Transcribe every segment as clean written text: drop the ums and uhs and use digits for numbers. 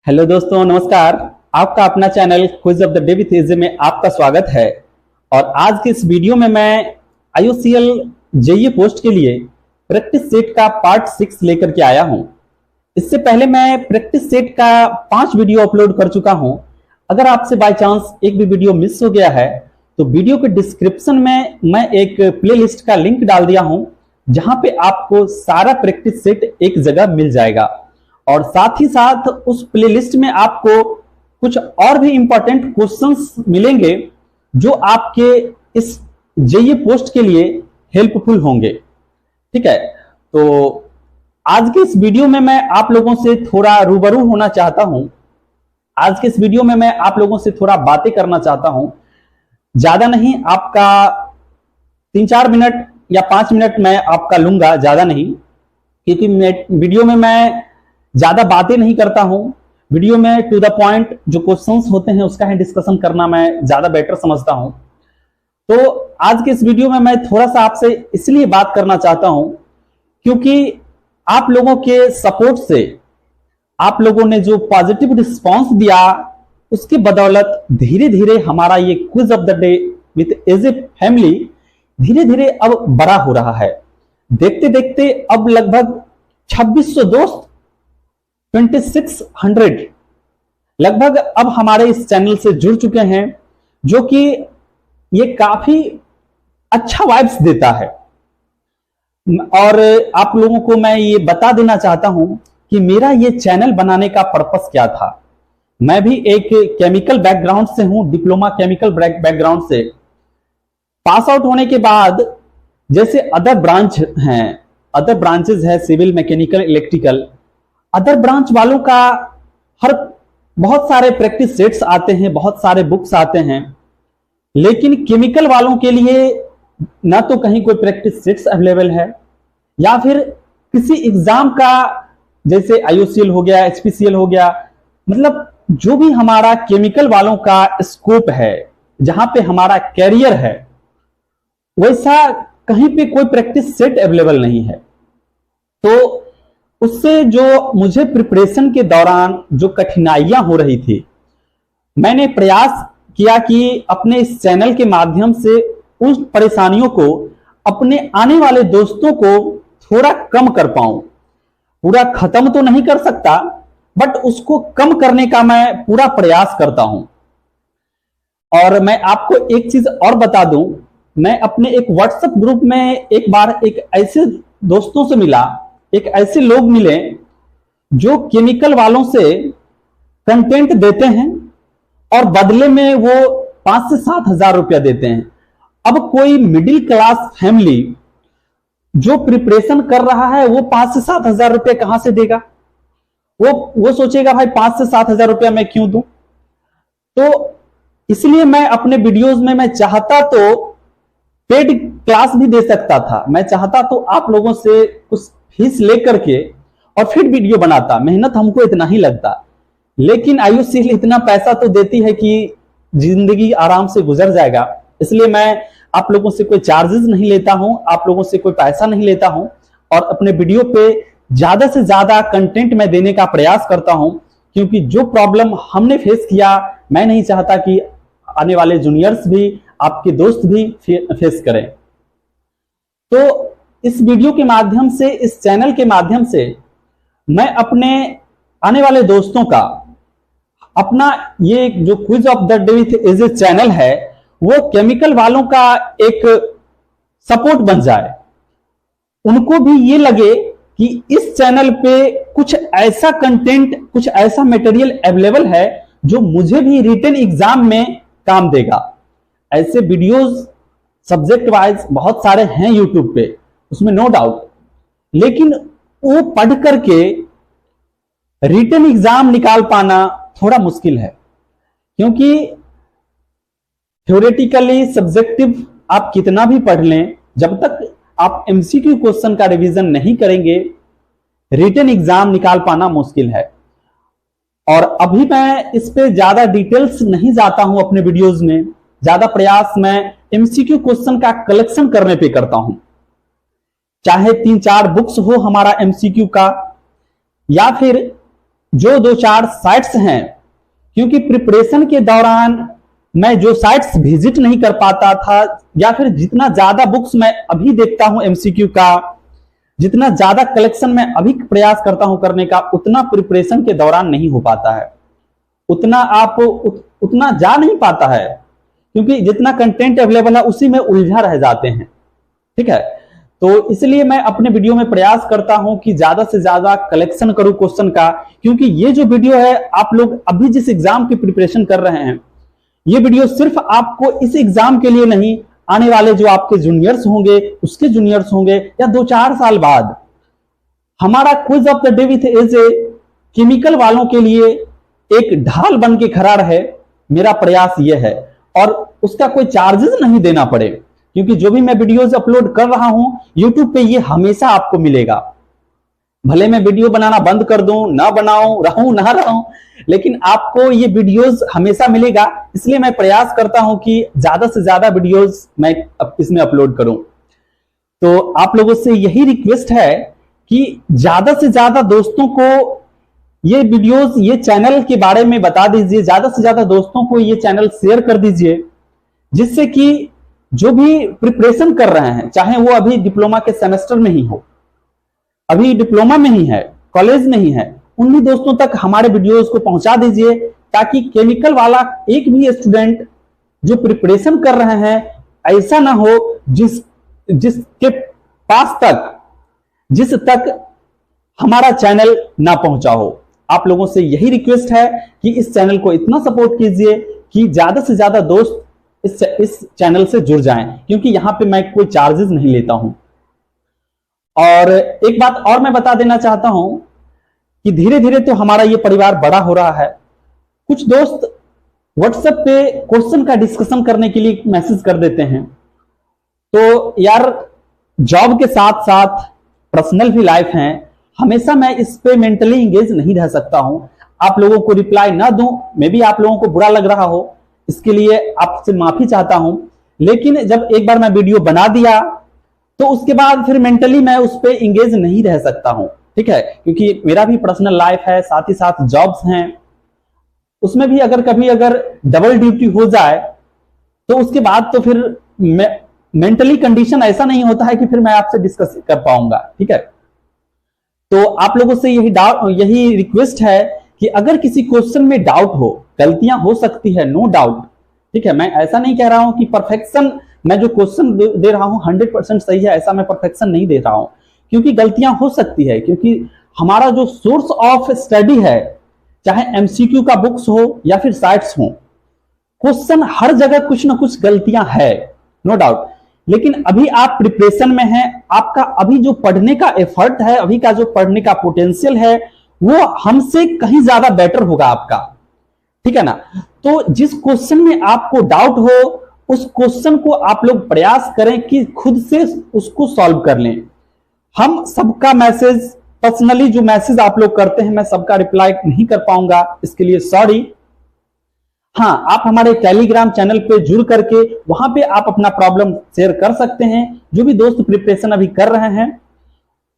Hello दोस्तों, नमस्कार। आपका अपना channel quiz of the day with एजे में आपका स्वागत है। और आज के इस वीडियो में मैं IOCL जेईई पोस्ट के लिए प्रैक्टिस सेट का पार्ट 6 लेकर के आया हूं। इससे पहले मैं प्रैक्टिस सेट का 5 वीडियो अपलोड कर चुका हूं। अगर आपसे बाय चांस एक भी वीडियो मिस हो गया है तो वीडियो के डिस्क्रिप्शन में मैं एक प्लेलिस्ट का लिंक डाल दिया हूं, जहां पे आपको सारा प्रैक्टिस सेट एक जगह मिल जाएगा। और साथ ही साथ उस प्लेलिस्ट में आपको कुछ और भी इंपॉर्टेंट क्वेश्चंस मिलेंगे जो आपके इस जेईई पोस्ट के लिए हेल्पफुल होंगे। ठीक है, तो आज के इस वीडियो में मैं आप लोगों से थोड़ा रूबरू होना चाहता हूं। आज के इस वीडियो में मैं आप लोगों से थोड़ा बातें करना चाहता हूं। ज्यादा नहीं, आपका 3-4 मिनट या 5 मिनट मैं आपका लूंगा, ज्यादा नहीं, क्योंकि वीडियो में मैं ज्यादा बातें नहीं करता हूं। वीडियो में टू द पॉइंट जो क्वेश्चंस होते हैं उसका है डिस्कशन करना मैं ज्यादा बेटर समझता हूं। तो आज के इस वीडियो में मैं थोड़ा सा आपसे इसलिए बात करना चाहता हूं क्योंकि आप लोगों के सपोर्ट से, आप लोगों ने जो पॉजिटिव रिस्पांस दिया, उसकी बदौलत धीरे धीरे हमारा ये quiz of the day with AJ family धीरे धीरे अब बड़ा हो रहा है। देखते देखते अब लगभग 2600 दोस्त, 2600 लगभग अब हमारे इस चैनल से जुड़ चुके हैं, जो कि ये काफी अच्छा वाइब्स देता है। और आप लोगों को मैं ये बता देना चाहता हूं कि मेरा ये चैनल बनाने का पर्पस क्या था। मैं भी एक केमिकल बैकग्राउंड से हूं, डिप्लोमा केमिकल बैकग्राउंड से। पास आउट होने के बाद जैसे अदर ब्रांच हैं, अदर ब्रांचेस है, civil, mechanical, electrical, other branch वालों का हर बहुत सारे प्रैक्टिस सेट्स आते हैं, बहुत सारे बुक्स आते हैं, लेकिन केमिकल वालों के लिए ना तो कहीं कोई प्रैक्टिस सेट्स अवेलेबल है, या फिर किसी एग्जाम का जैसे IOCL हो गया, HPCL हो गया, मतलब जो भी हमारा केमिकल वालों का स्कोप है, जहां पे हमारा कैरियर है, वैसा कहीं पे कोई प्रैक्टिस सेट अवेलेबल नहीं है। तो उससे जो मुझे प्रिपरेशन के दौरान जो कठिनाइयां हो रही थी, मैंने प्रयास किया कि अपने इस चैनल के माध्यम से उस परेशानियों को अपने आने वाले दोस्तों को थोड़ा कम कर पाऊं। पूरा खत्म तो नहीं कर सकता, बट उसको कम करने का मैं पूरा प्रयास करता हूं। और मैं आपको एक चीज और बता दूं, मैं अपने एक व्हाट्सएप ग्रुप में एक बार एक ऐसे दोस्तों से मिला, एक ऐसे लोग मिले जो केमिकल वालों से कंटेंट देते हैं और बदले में वो 5 से 7 हजार रुपया देते हैं। अब कोई मिडिल क्लास फैमिली जो प्रिपरेशन कर रहा है, वो 5 से 7 हजार रुपया कहां से देगा? वो सोचेगा भाई 5 से 7 हजार रुपया मैं क्यों दूं? तो इसलिए मैं अपने वीडियोस में मैं चाहता तो पेड क्लास भी दे सकता था, मैं चाहता तो आप लोगों से कुछ फीस लेकर के और फिर वीडियो बनाता। मेहनत हमको इतना ही लगता, लेकिन IOCL इतना पैसा तो देती है कि जिंदगी आराम से गुजर जाएगा। इसलिए मैं आप लोगों से कोई चार्जेस नहीं लेता हूं, आप लोगों से कोई पैसा नहीं लेता हूं, और अपने वीडियो पे ज्यादा से ज्यादा कंटेंट मैं देने का प्रयास करता हूं, क्योंकि जो प्रॉब्लम हमने फेस किया, मैं नहीं चाहता कि आने वाले जूनियर्स भी, आपके दोस्त भी फेस करें। तो इस वीडियो के माध्यम से, इस चैनल के माध्यम से मैं अपने आने वाले दोस्तों का, अपना ये जो quiz of the day with AJ channel है, वो केमिकल वालों का एक सपोर्ट बन जाए। उनको भी ये लगे कि इस चैनल पे कुछ ऐसा कंटेंट, कुछ ऐसा मटेरियल अवेलेबल है जो मुझे भी रिटन एग्जाम में काम देगा। ऐसे वीडियोस सब्जेक्ट वाइज बहुत सारे हैं यूट्यूब पे, उसमें नो डाउट, लेकिन वो पढ़ करके रिटन एग्जाम निकाल पाना थोड़ा मुश्किल है, क्योंकि थ्योरेटिकली सब्जेक्टिव आप कितना भी पढ़ लें, जब तक आप MCQ क्वेश्चन का रिवीजन नहीं करेंगे, रिटन एग्जाम निकाल पाना मुश्किल है। और अभी मैं इस पे ज्यादा डिटेल्स नहीं जाता हूं अपने वीडियोस में, ज्यादा प्रयास मैं MCQ क्वेश्चन का कलेक्शन करने पे करता हूं, चाहे 3-4 बुक्स हो हमारा MCQ का, या फिर जो 2-4 साइट्स हैं, क्योंकि प्रिपरेशन के दौरान मैं जो साइट्स विजिट नहीं कर पाता था, या फिर जितना ज्यादा बुक्स मैं अभी देखता हूं एमसीक्यू का, जितना ज्यादा कलेक्शन मैं अभी प्रयास करता हूं करने का, उतना प्रिपरेशन के दौरान नहीं हो पाता है, उतना उतना जा नहीं पाता है, क्योंकि जितना कंटेंट अवेलेबल है उसी में उलझा रह जाते हैं। ठीक है, तो इसलिए मैं अपने वीडियो में प्रयास करता हूं कि ज्यादा से ज्यादा कलेक्शन करूं क्वेश्चन का, क्योंकि ये जो वीडियो है, आप लोग अभी जिस एग्जाम की प्रिपरेशन कर रहे हैं, ये वीडियो सिर्फ आपको इस एग्जाम के लिए नहीं, आने वाले जो आपके जूनियर्स होंगे, उसके जूनियर्स होंगे, या 2-4 साल बाद हमारा quiz of the day with AJ chemical वालों के लिए एक ढाल बन के खड़ा रहे, मेरा प्रयास यह है। और उसका कोई चार्जेस नहीं देना पड़े, क्योंकि जो भी मैं वीडियोस अपलोड कर रहा हूं यूट्यूब पे, ये हमेशा आपको मिलेगा। भले मैं वीडियो बनाना बंद कर दूं, ना बनाऊं, रहूं ना रहूं, लेकिन आपको ये वीडियोस हमेशा मिलेगा। इसलिए मैं प्रयास करता हूं कि ज्यादा से ज्यादा वीडियोस मैं इसमें अपलोड करूं। तो आप लोगों से यही रिक्वेस्ट है कि ज्यादा से ज्यादा दोस्तों को ये वीडियोस, ये चैनल के बारे में बता दीजिए, ज्यादा से ज्यादा दोस्तों को ये चैनल शेयर कर दीजिए, जिससे कि जो भी प्रिपरेशन कर रहे हैं, चाहे वो अभी डिप्लोमा के सेमेस्टर में ही हो, अभी डिप्लोमा में ही है, कॉलेज में ही है, उन्हीं दोस्तों तक हमारे वीडियोस को पहुंचा दीजिए, ताकि केमिकल वाला एक भी स्टूडेंट जो प्रिपरेशन कर रहे हैं, ऐसा ना हो जिसके पास तक, जिस तक हमारा चैनल ना पहुंचा हो। आप लोगों से यही रिक्वेस्ट है कि इस चैनल को इतना सपोर्ट कीजिए कि ज्यादा से ज्यादा दोस्त इस चैनल से जुड़ जाएं, क्योंकि यहां पे मैं कोई चार्जेस नहीं लेता हूं। और एक बात और मैं बता देना चाहता हूं कि धीरे धीरे तो हमारा ये परिवार बड़ा हो रहा है। कुछ दोस्त व्हाट्सएप पे क्वेश्चन का डिस्कशन करने के लिए मैसेज कर देते हैं, तो यार जॉब के साथ साथ पर्सनल भी लाइफ है, हमेशा मैं इस पे मेंटली एंगेज नहीं रह सकता हूं। आप लोगों को रिप्लाई ना दूं, मे भी आप लोगों को बुरा लग रहा हो, इसके लिए आपसे माफी चाहता हूं। लेकिन जब एक बार मैं वीडियो बना दिया तो उसके बाद फिर मेंटली मैं उस पे एंगेज नहीं रह सकता हूं। ठीक है, क्योंकि मेरा भी पर्सनल लाइफ है, साथ ही साथ जॉब्स हैं, उसमें भी अगर कभी डबल ड्यूटी हो जाए तो उसके बाद तो फिर मेंटली कंडीशन ऐसा नहीं होता है कि फिर मैं आपसे डिस्कस कर पाऊंगा। ठीक है, तो आप लोगों से यही रिक्वेस्ट है कि अगर किसी क्वेश्चन में डाउट हो, गलतियां हो सकती है, नो डाउट। ठीक है, मैं ऐसा नहीं कह रहा हूं कि परफेक्शन, मैं जो क्वेश्चन दे रहा हूं 100% सही है, ऐसा मैं परफेक्शन नहीं दे रहा हूं, क्योंकि गलतियां हो सकती है, क्योंकि हमारा जो सोर्स ऑफ स्टडी है, चाहे एमसीक्यू का बुक्स हो या फिर साइट्स हो, क्वेश्चन हर जगह कुछ ना कुछ गलतियां है, नो डाउट। लेकिन अभी आप प्रिपरेशन में हैं, आपका अभी जो पढ़ने का एफर्ट है, अभी का जो पढ़ने का पोटेंशियल है, वो हमसे कहीं ज्यादा बेटर होगा आपका। ठीक है ना, तो जिस क्वेश्चन में आपको डाउट हो, उस क्वेश्चन को आप लोग प्रयास करें कि खुद से उसको सॉल्व कर लें। हम सबका मैसेज, पर्सनली जो मैसेज आप लोग करते हैं, मैं सबका रिप्लाई नहीं कर पाऊंगा, इसके लिए सॉरी। हाँ, आप हमारे टेलीग्राम चैनल पे जुड़ करके वहां पे आप अपना प्रॉब्लम शेयर कर सकते हैं। जो भी दोस्त प्रिपरेशन अभी कर रहे हैं,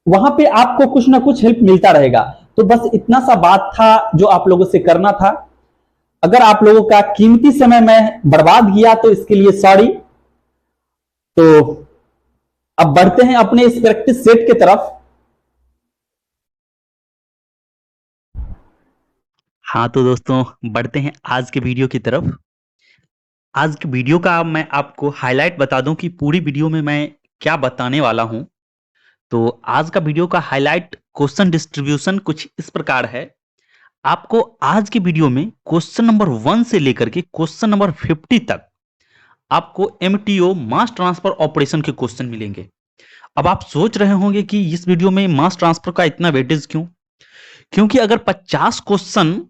वहां पे आपको कुछ ना कुछ हेल्प मिलता रहेगा। तो बस इतना सा बात था जो आप लोगों से करना था। अगर आप लोगों का कीमती समय मैं बर्बाद किया तो इसके लिए सॉरी। तो अब बढ़ते हैं अपने इस प्रैक्टिस सेट की तरफ। हाँ तो दोस्तों, बढ़ते हैं आज के वीडियो की तरफ। आज के वीडियो का मैं आपको हाईलाइट बता दूं कि पूरी वीडियो में मैं क्या बताने वाला हूं। तो आज का वीडियो का हाईलाइट क्वेश्चन डिस्ट्रीब्यूशन कुछ इस प्रकार है। आपको आज की वीडियो में क्वेश्चन नंबर 1 से लेकर के क्वेश्चन नंबर 50 तक आपको एमटीओ मास ट्रांसफर ऑपरेशन के क्वेश्चन मिलेंगे। अब आप सोच रहे होंगे कि इस वीडियो में मास ट्रांसफर का इतना वेटेज क्यों? क्योंकि अगर 50 क्वेश्चन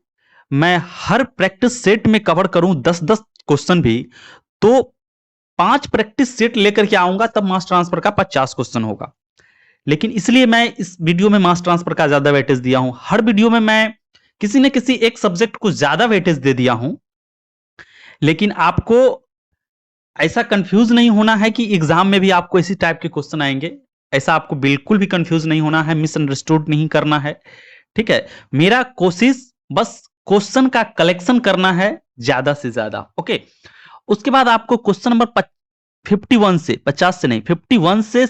मैं हर प्रैक्टिस सेट में कवर करूं, 10-10 क्वेश्चन भी, तो 5 प्रैक्टिस सेट लेकर के आऊंगा, तब मास ट्रांसफर का 50 क्वेश्चन होगा। लेकिन इसलिए मैं इस वीडियो में मास ट्रांसफर का ज्यादा वेटेज दिया हूं। हर वीडियो में मैं किसी न किसी एक सब्जेक्ट को ज्यादा वेटेज दे दिया हूं। लेकिन आपको ऐसा कंफ्यूज नहीं होना है कि एग्जाम में भी आपको इसी टाइप के क्वेश्चन आएंगे। ऐसा आपको बिल्कुल भी कंफ्यूज नहीं होना है, मिसअंडरस्टूड नहीं करना है। ठीक है, मेरा कोशिश बस क्वेश्चन का कलेक्शन करना है ज्यादा से ज्यादा। ओके, उसके बाद आपको क्वेश्चन नंबर 51 से 50 से नहीं 51 से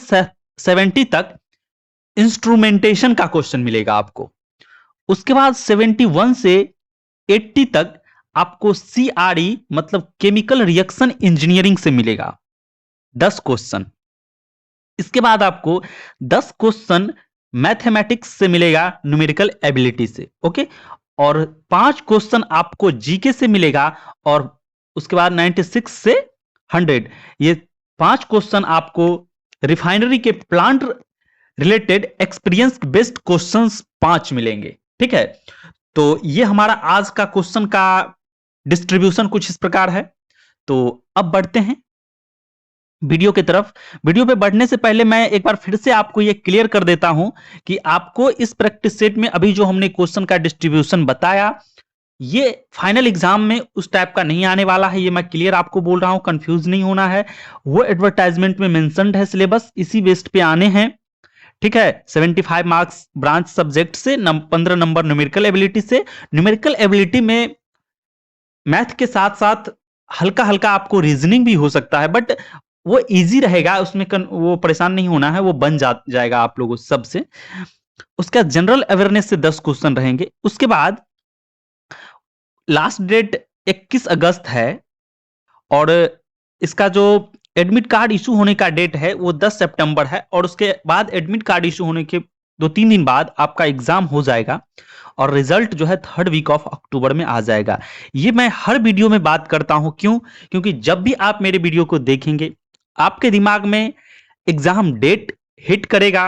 70 तक इंस्ट्रूमेंटेशन का क्वेश्चन मिलेगा आपको। उसके बाद 71 से 80 तक आपको CRE मतलब केमिकल रिएक्शन इंजीनियरिंग से मिलेगा 10 क्वेश्चन। इसके बाद आपको 10 क्वेश्चन मैथमेटिक्स से मिलेगा न्यूमेरिकल एबिलिटी से। ओके, और 5 क्वेश्चन आपको जीके से मिलेगा, और उसके बाद 96 से 100 ये 5 क्वेश्चन आपको रिफाइनरी के plant related experience based questions 5 मिलेंगे। ठीक है, तो ये हमारा आज का क्वेश्चन का डिस्ट्रीब्यूशन कुछ इस प्रकार है। तो अब बढ़ते हैं वीडियो की तरफ। वीडियो पे बढ़ने से पहले मैं एक बार फिर से आपको ये क्लियर कर देता हूं कि आपको इस प्रैक्टिस सेट में अभी जो हमने क्वेश्चन का डिस्ट्रीब्यूशन बताया, ये फाइनल एग्जाम में उस टाइप का नहीं आने वाला है। ये मैं क्लियर आपको बोल रहा हूं, कंफ्यूज नहीं होना है। वो एडवर्टाइजमेंट में मेंशन्ड है सिलेबस, इसी बेस्ड पे आने हैं। ठीक है, 75 मार्क्स ब्रांच सब्जेक्ट से, 15 नंबर न्यूमेरिकल एबिलिटी से। न्यूमेरिकल एबिलिटी में मैथ के साथ साथ हल्का हल्का आपको रीजनिंग भी हो सकता है, बट वो इजी रहेगा, उसमें वो परेशान नहीं होना है, वो बन जाएगा आप लोगों सबसे। उसका जनरल अवेयरनेस से 10 क्वेश्चन रहेंगे। उसके बाद लास्ट डेट 21 अगस्त है, और इसका जो एडमिट कार्ड इशू होने का डेट है वो 10 सितंबर है, और उसके बाद एडमिट कार्ड इशू होने के 2-3 दिन बाद आपका एग्जाम हो जाएगा, और रिजल्ट जो है 3rd वीक ऑफ अक्टूबर में आ जाएगा। ये मैं हर वीडियो में बात करता हूं, क्यों? क्योंकि जब भी आप मेरे वीडियो को देखेंगे आपके दिमाग में एग्जाम डेट हिट करेगा,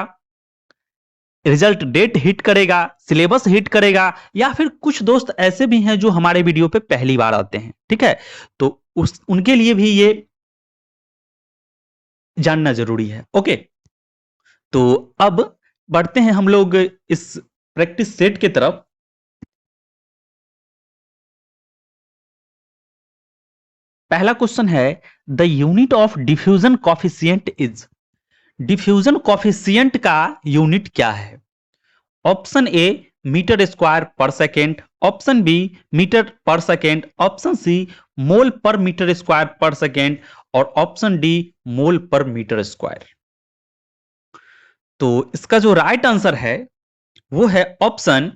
रिजल्ट डेट हिट करेगा, सिलेबस हिट करेगा, या फिर कुछ दोस्त ऐसे भी हैं जो हमारे वीडियो पे पहली बार आते हैं। ठीक है, तो उनके लिए भी ये जानना जरूरी है। ओके, तो अब बढ़ते हैं हम लोग इस प्रैक्टिस सेट की तरफ। पहला क्वेश्चन है, the unit of diffusion coefficient is. Diffusion coefficient का यूनिट क्या है? ऑप्शन ए मीटर स्क्वायर पर सेकेंड, ऑप्शन बी मीटर पर सेकेंड, ऑप्शन सी मोल पर मीटर स्क्वायर पर सेकेंड, और ऑप्शन डी मोल पर मीटर स्क्वायर। तो इसका जो राइट आंसर है वो है ऑप्शन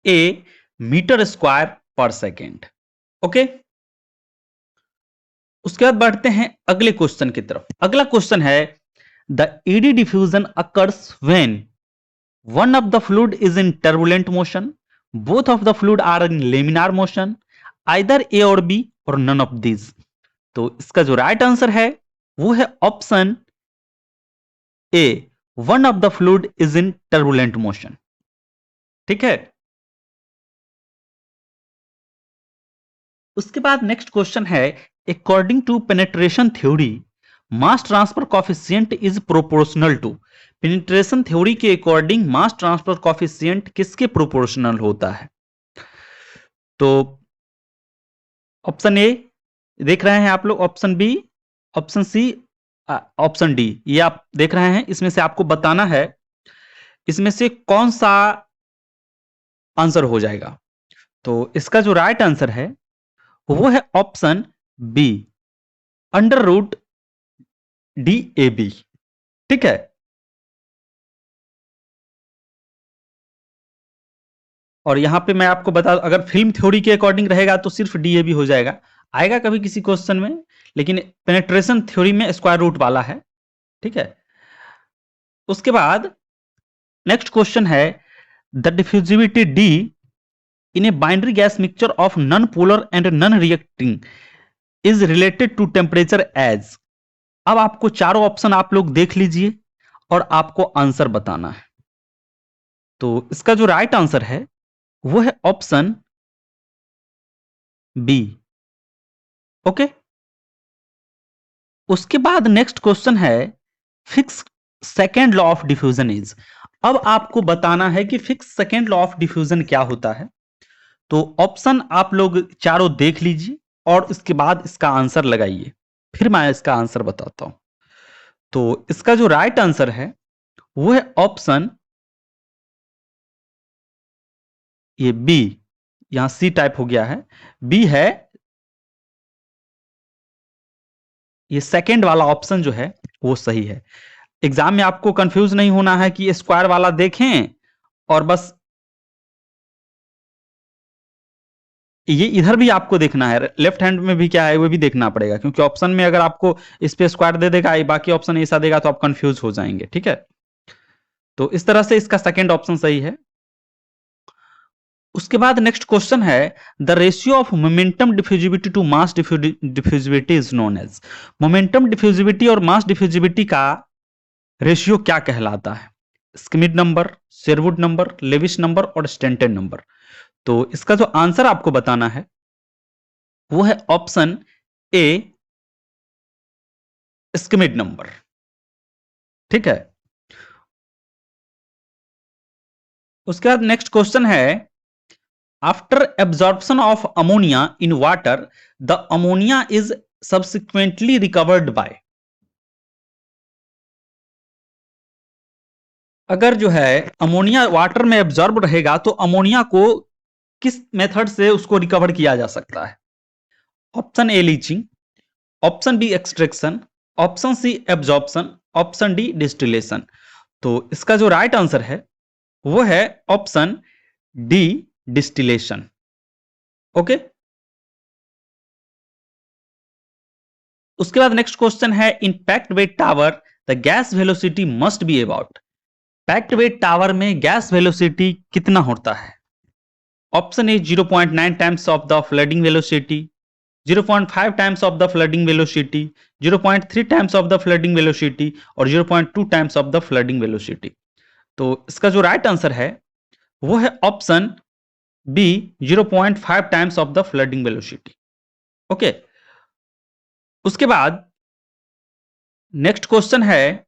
ए मीटर स्क्वायर पर सेकेंड। ओके, उसके बाद बढ़ते हैं अगले क्वेश्चन की तरफ। अगला क्वेश्चन है, the ED diffusion occurs when one of the fluid is in turbulent motion, both of the fluid are in laminar motion, either A और B और none of these। तो इसका जो राइट आंसर है वो है option A, one of the fluid is in turbulent motion। ठीक है, उसके बाद नेक्स्ट क्वेश्चन है, according to penetration theory mass transfer coefficient is proportional to. Penetration theory के अकॉर्डिंग मास ट्रांसफर कॉफिशिएंट किसके प्रोपोर्शनल होता है? तो ऑप्शन ए देख रहे हैं आप लोग, option B, option C, option D, ये आप देख रहे हैं। इसमें से आपको बताना है इसमें से कौन सा आंसर हो जाएगा। तो इसका जो राइट आंसर है वो है option B, under root DAB। ठीक है, और यहां पे मैं आपको बता, अगर फिल्म थ्योरी के अकॉर्डिंग रहेगा तो सिर्फ DAB हो जाएगा, आएगा कभी किसी क्वेश्चन में, लेकिन पेनिट्रेशन थ्योरी में स्क्वायर रूट वाला है। ठीक है, उसके बाद नेक्स्ट क्वेश्चन है, the diffusivity D in a binary gas mixture of non polar and non reacting is related to temperature as. अब आपको चारों ऑप्शन आप लोग देख लीजिए और आपको आंसर बताना है। तो इसका जो राइट आंसर है वो है ऑप्शन बी। ओके, उसके बाद नेक्स्ट क्वेश्चन है, fix second law of diffusion is. अब आपको बताना है कि fix second law of diffusion क्या होता है। तो ऑप्शन आप लोग चारों देख लीजिए और इसके बाद इसका आंसर लगाइए, फिर मैं इसका आंसर बताता हूं। तो इसका जो राइट आंसर है वो है ऑप्शन ये बी, यहां सी टाइप हो गया है, बी है, ये सेकेंड वाला ऑप्शन जो है वो सही है। एग्जाम में आपको कंफ्यूज नहीं होना है कि स्क्वायर वाला देखें और बस ये इधर भी आपको देखना है, लेफ्ट हैंड में भी क्या है वो भी देखना पड़ेगा, क्योंकि ऑप्शन में अगर आपको इस पे स्क्वायर दे देगा, बाकी ऑप्शन ऐसा देगा तो आप कंफ्यूज हो जाएंगे। ठीक है, तो इस तरह से इसका सेकंड ऑप्शन सही है। उसके बाद नेक्स्ट क्वेश्चन है, the ratio of momentum diffusivity to mass diffusivity is known as. Momentum diffusivity और मास डिफ्यूजिविटी का रेशियो क्या कहलाता है? Schmidt number, Sherwood number, Lewis number और स्टैंटन नंबर। तो इसका जो आंसर आपको बताना है वो है ऑप्शन ए, स्किमिड नंबर। ठीक है, उसके बाद नेक्स्ट क्वेश्चन है, after absorption of ammonia in water the ammonia is subsequently recovered by. अगर जो है अमोनिया वाटर में एब्जॉर्ब रहेगा तो अमोनिया को किस मेथड से उसको रिकवर किया जा सकता है? Option A leaching, option B extraction, option C absorption, option D distillation. तो इसका जो राइट आंसर है वो है ऑप्शन डी, डिस्टिलेशन। ओके, उसके बाद नेक्स्ट क्वेश्चन है, in packed wet tower the gas velocity must be about. Packed wet tower में गैस वेलोसिटी कितना होता है? Option A 0.9 times of the flooding velocity, 0.5 times of the flooding velocity, 0.3 times of the flooding velocity और 0.2 times of the flooding velocity. तो इसका जो right answer है वो है option B, 0.5 times of the flooding velocity. Okay, उसके बाद next question है,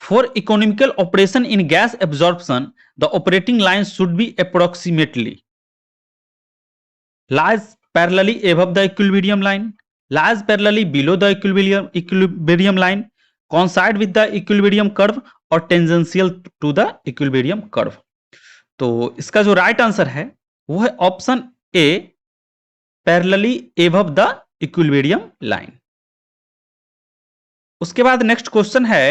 for economical operation in gas absorption the operating line should be approximately lies parallelly above the equilibrium line, lies parallelly below the equilibrium line, coincide with the equilibrium curve और tangential to the equilibrium curve। तो इसका जो right answer है वो है option A, parallelly above the equilibrium line. उसके बाद next question है,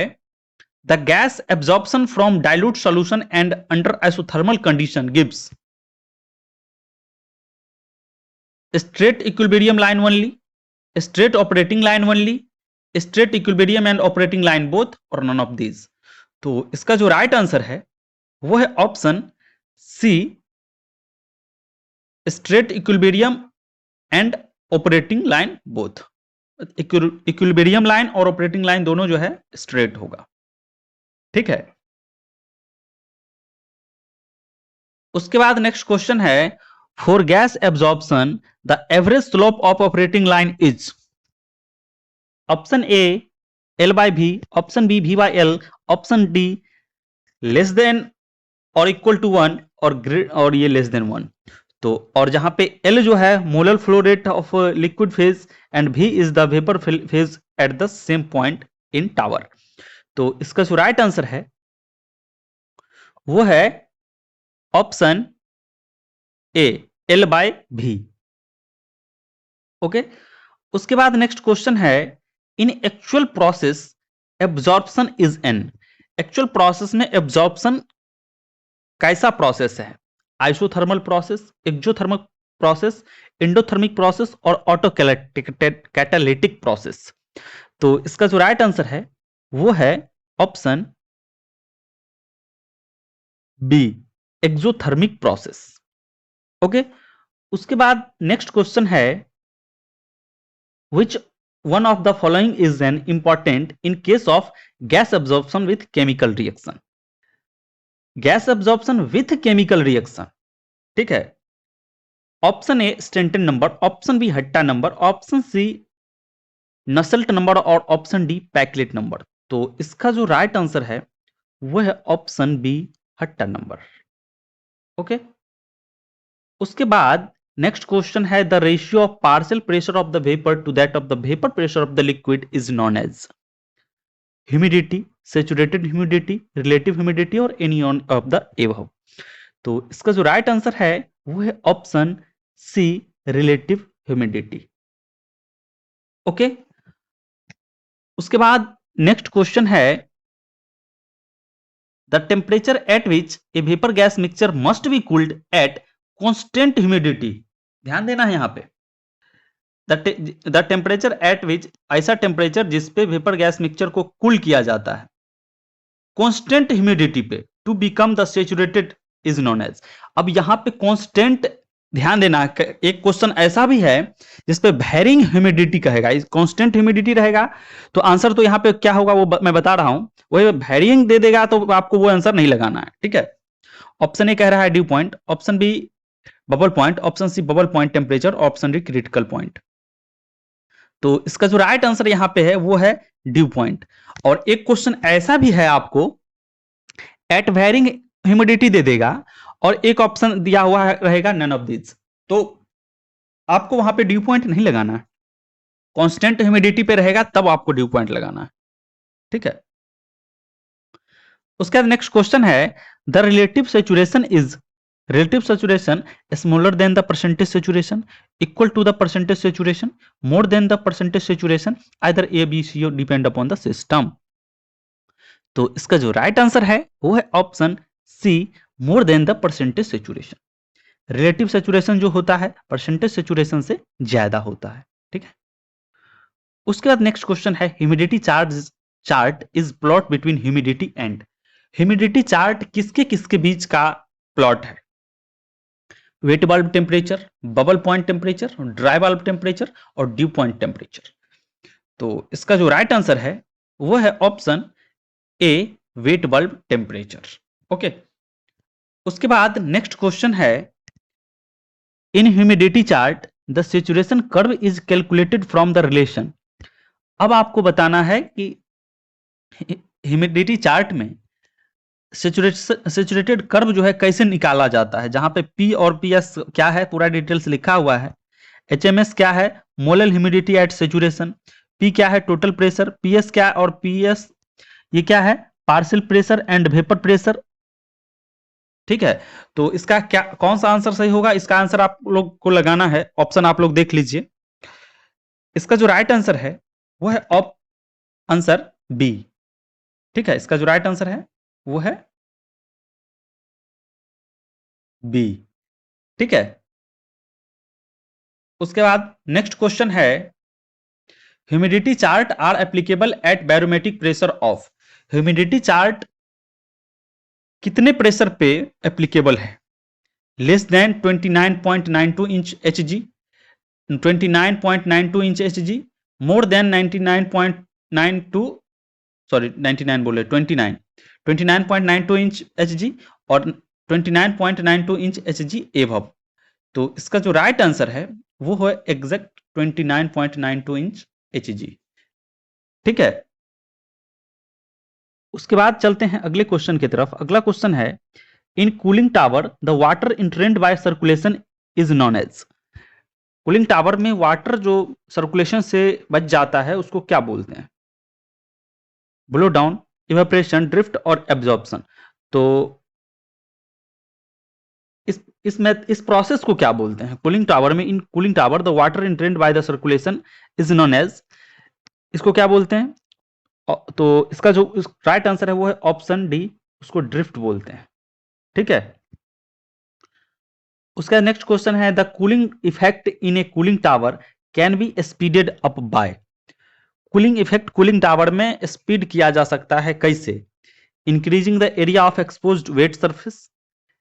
the gas absorption from dilute solution and under isothermal condition gives straight equilibrium line only, straight operating line only, straight equilibrium and operating line both or none of these। तो इसका जो right answer है वो है option C, straight equilibrium and operating line both. Equilibrium line और operating line दोनों जो है स्ट्रेट होगा। ठीक है, उसके बाद नेक्स्ट क्वेश्चन है, for gas absorption the average slope of operating line is. Option A L by V, option B V by L, option D less than और इक्वल टू 1 और ये लेस देन 1। तो और जहां पे एल जो है molar flow rate of liquid phase and V is the vapour phase at the same point in tower. तो इसका जो राइट आंसर है वो है option A, L by V. Okay, उसके बाद नेक्स्ट क्वेश्चन है, in actual process absorption is an. Actual process में एब्जॉर्प्शन कैसा प्रोसेस है? Isothermal process, exothermal process, endothermic process और ऑटो कैटालिटिक प्रोसेस। तो इसका जो राइट आंसर है वो है option B, exothermic process. Okay, उसके बाद नेक्स्ट क्वेश्चन है, which one of the following is an important in case of gas absorption with chemical reaction? gas absorption with chemical reaction। ठीक है, option A Stanton number, option B Hatta number, option C Nusselt number और option D Peclet number. तो इसका जो right answer है वो है option B, Hatta number. Okay, उसके बाद नेक्स्ट क्वेश्चन है, the ratio of partial pressure of the vapour to that of the vapour pressure of the liquid is known as humidity, saturated humidity, relative humidity और any of the above. तो इसका जो right answer है वो है option C relative humidity. Okay, उसके बाद next question है the temperature at which a vapour gas mixture must be cooled at constant humidity. ध्यान देना है यहां पे, द टेम्परेचर एट विच, ऐसा टेम्परेचर जिसपे वेपर गैस मिक्सचर को कूल किया जाता है कांस्टेंट ह्यूमिडिटी पे to become the saturated is known as. अब यहां पे कांस्टेंट, ध्यान देना, एक क्वेश्चन ऐसा भी है जिसपे वेरिंग ह्यूमिडिटी कहेगा, कांस्टेंट ह्यूमिडिटी रहेगा तो आंसर तो यहां पे क्या होगा वो मैं बता रहा हूं, वो वेरिंग दे देगा तो आपको वो आंसर नहीं लगाना है, ठीक है। ऑप्शन ए कह रहा है dew point, option B bubble point, option C bubble point temperature, option D critical point. तो इसका जो राइट आंसर यहां पे है वो है ड्यू पॉइंट। और एक क्वेश्चन ऐसा भी है आपको एट वेरिंग ह्यूमिडिटी दे देगा और एक ऑप्शन दिया हुआ रहेगा नन ऑफ दिस, तो आपको वहां पे ड्यू पॉइंट नहीं लगाना है, कांस्टेंट ह्यूमिडिटी पे रहेगा तब आपको ड्यू पॉइंट लगाना है, ठीक है। उसके बाद नेक्स्ट क्वेश्चन है the relative saturation is, relative saturation smaller than the percentage saturation, equal to the percentage saturation, more than the percentage saturation, either A, B, C or depend upon the system। तो इसका जो right answer है वो है option C more than the percentage saturation. Relative saturation जो होता है percentage saturation से ज्यादा होता है, ठीक है। उसके बाद नेक्स्ट क्वेश्चन है humidity chart is plot between humidity and, humidity chart किसके किसके बीच का प्लॉट है, wait bulb temperature, bubble point temperature, dry bulb temperature और ड्यू पॉइंट टेम्परेचर। तो इसका जो राइट आंसर है वो है ऑप्शन ए वेट बल्ब टेम्परेचर। ओके, उसके बाद नेक्स्ट क्वेश्चन है इन humidity chart the saturation curve is calculated from the relation. अब आपको बताना है कि ह्यूमिडिटी चार्ट में सैचुरेटेड कर्व जो है कैसे निकाला जाता है, जहां पे पी और पी एस क्या है पूरा डिटेल्स लिखा हुआ है। एचएमएस क्या है, molal humidity at saturation, P क्या है टोटल प्रेशर, पीएस क्या है और पीएस ये क्या है partial pressure and vapour pressure, ठीक है। तो इसका क्या कौन सा आंसर सही होगा, इसका आंसर आप लोग को लगाना है, ऑप्शन आप लोग देख लीजिए। इसका जो राइट आंसर है वो है आंसर बी, ठीक है। इसका जो राइट आंसर है वो है बी, ठीक है। उसके बाद नेक्स्ट क्वेश्चन है humidity chart are applicable at barometric pressure of, humidity chart कितने प्रेशर पे एप्लीकेबल है, less than 29.92 inch HG, 29.92 inch HG, more than 99.92, sorry 99 बोले 29.92 इंच एचजी और 29.92 इंच एचजी एबव। तो इसका जो राइट आंसर है वो है एग्जैक्ट 29.92 इंच एचजी, ठीक है। उसके बाद चलते हैं अगले क्वेश्चन की तरफ। अगला क्वेश्चन है in cooling tower the water entrained by circulation is known as, cooling tower में वाटर जो सर्कुलेशन से बच जाता है उसको क्या बोलते हैं, ब्लो डाउन, इवेपोरेशन, ड्रिफ्ट और एब्जॉर्प्शन। तो इस प्रोसेस को क्या बोलते हैं कूलिंग टावर में, in cooling tower the water entrained by the circulation is known as, इसको क्या बोलते हैं। तो इसका जो राइट आंसर है वो है ऑप्शन डी, उसको ड्रिफ्ट बोलते हैं, ठीक है। उसका नेक्स्ट क्वेश्चन है the cooling effect in a cooling tower can be speeded up by, cooling effect cooling tower में स्पीड किया जा सकता है कैसे, increasing the area of exposed wet surface,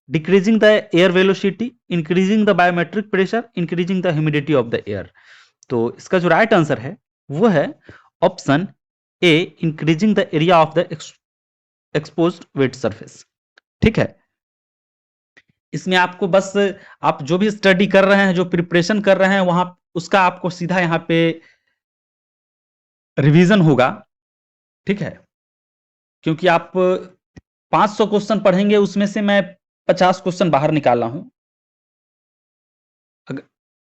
decreasing the air velocity, increasing the biometric pressure, increasing the humidity of the air. तो इसका जो right answer है वो है option A increasing the area of the exposed wet surface, ठीक है। इसमें आपको बस आप जो भी स्टडी कर रहे हैं, जो प्रिपरेशन कर रहे हैं वहां उसका आपको सीधा यहां पे रिवीजन होगा, ठीक है। क्योंकि आप 500 क्वेश्चन पढ़ेंगे उसमें से मैं 50 क्वेश्चन बाहर निकाला हूं,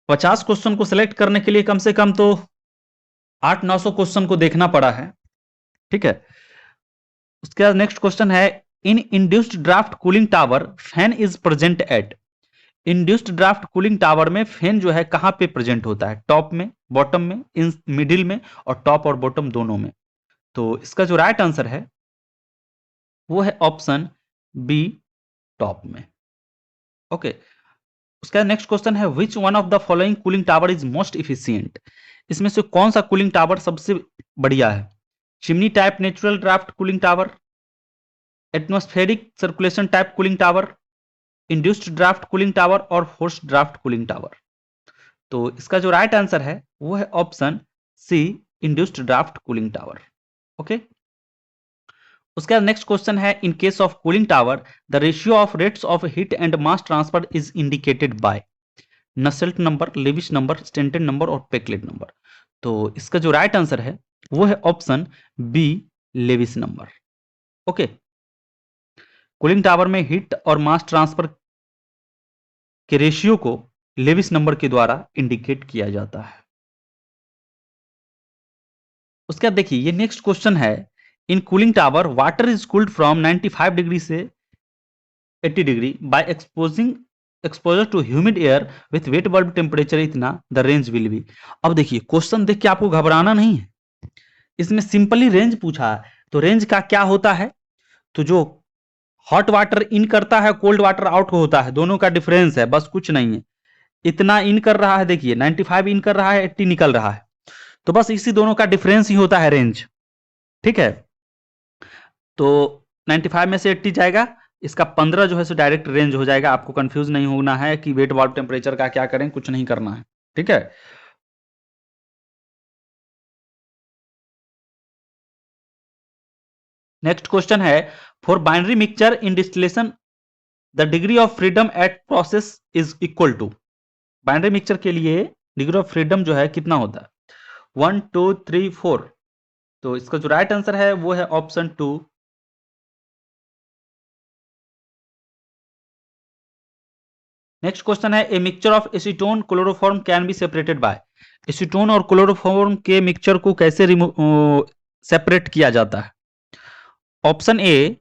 50 क्वेश्चन को सिलेक्ट करने के लिए कम से कम तो 800-900 क्वेश्चन को देखना पड़ा है, ठीक है। उसके बाद नेक्स्ट क्वेश्चन है in induced draft cooling tower fan is present at, induced draft cooling tower में फैन जो है कहां पे प्रेजेंट होता है, टॉप में, बॉटम में, इन मिडिल में, और टॉप और बॉटम दोनों में। तो इसका जो राइट आंसर है वो है ऑप्शन बी, टॉप में। ओके, उसका नेक्स्ट क्वेश्चन है which one of the following cooling tower is most efficient. इसमें से कौन सा कूलिंग टावर सबसे बढ़िया है? Chimney type natural draft cooling tower, atmospheric circulation type cooling tower, induced draft cooling tower और फोर्स्ड ड्राफ्ट कूलिंग टावर। तो इसका जो राइट आंसर है वो है option C, induced draft cooling tower. Okay, उसका नेक्स्ट क्वेश्चन है in case of cooling tower the ratio of rates of heat and mass transfer is indicated by Nusselt number, Lewis number, Stanton number और Peclet number. तो इसका जो right answer है वो है option B, Lewis number. Okay, cooling tower में heat और mass transfer के रेशियो को लेविस नंबर के द्वारा इंडिकेट किया जाता है। उसके बाद देखिए ये नेक्स्ट क्वेश्चन है in cooling tower water is cooled from 95 degree से 80 degree by exposure to humid air with wet bulb temperature इतना द रेंज विल बी। अब देखिए क्वेश्चन देख के आपको घबराना नहीं है, इसमें सिंपली रेंज पूछा है। तो रेंज का क्या होता है, तो जो हॉट वाटर इन करता है कोल्ड वाटर आउट होता है, दोनों का डिफरेंस है, बस कुछ नहीं है। इतना इन कर रहा है, देखिए 95 इन कर रहा है, 80 निकल रहा है, तो बस इसी दोनों का डिफरेंस ही होता है रेंज। ठीक है, तो 95 में से 80 जाएगा, इसका 15 जो है सो डायरेक्ट रेंज हो जाएगा। आपको कंफ्यूज नहीं होना है कि वेट वाल्व टेम्परेचर का क्या करें, कुछ नहीं करना है। ठीक है, नेक्स्ट क्वेश्चन है for binary mixture in distillation the degree of freedom at process is equal to. Binary mixture के लिए डिग्री ऑफ फ्रीडम जो है कितना होता है, 1 2 3 4। तो इसका जो राइट आंसर है वो है ऑप्शन 2। नेक्स्ट क्वेश्चन है a mixture of acetone chloroform can be separated by. Acetone और क्लोरोफॉर्म के मिक्सचर को कैसे सेपरेट किया जाता है? Option A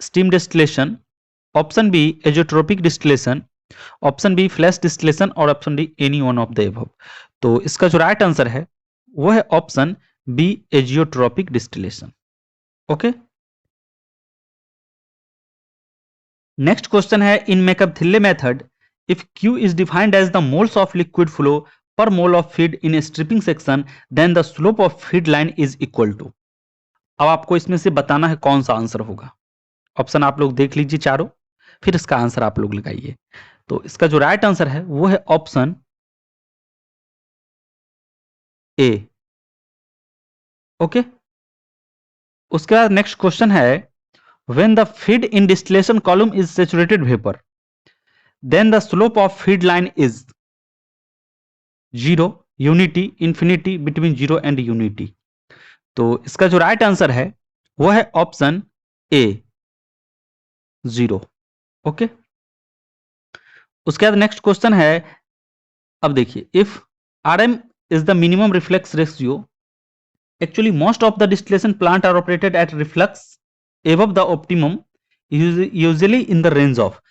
steam distillation, option B azeotropic distillation, option B flash distillation और option D any one of the above. तो इसका जो राइट आंसर है वो है option B, azeotropic distillation. Okay, next question है in McCabe Thiele method if Q is defined as the moles of liquid flow per mole of feed in a stripping section then the slope of feed line is equal to। अब आपको इसमें से बताना है कौन सा answer होगा। Option आप लोग देख लीजिए चारों, फिर इसका आंसर आप लोग लगाइए। तो इसका जो राइट आंसर है वो है ऑप्शन ए। ओके, उसके बाद नेक्स्ट क्वेश्चन है when the feed in distillation column is saturated vapor then the slope of feed line is 0, unity, infinity, between 0 and unity। तो इसका जो राइट आंसर है वो है ऑप्शन ए, 0। ओके, उसके बाद नेक्स्ट क्वेश्चन है, अब देखिए if RM is the minimum reflux ratio actually most of the distillation plant are operated at reflux above the optimum usually in the range of।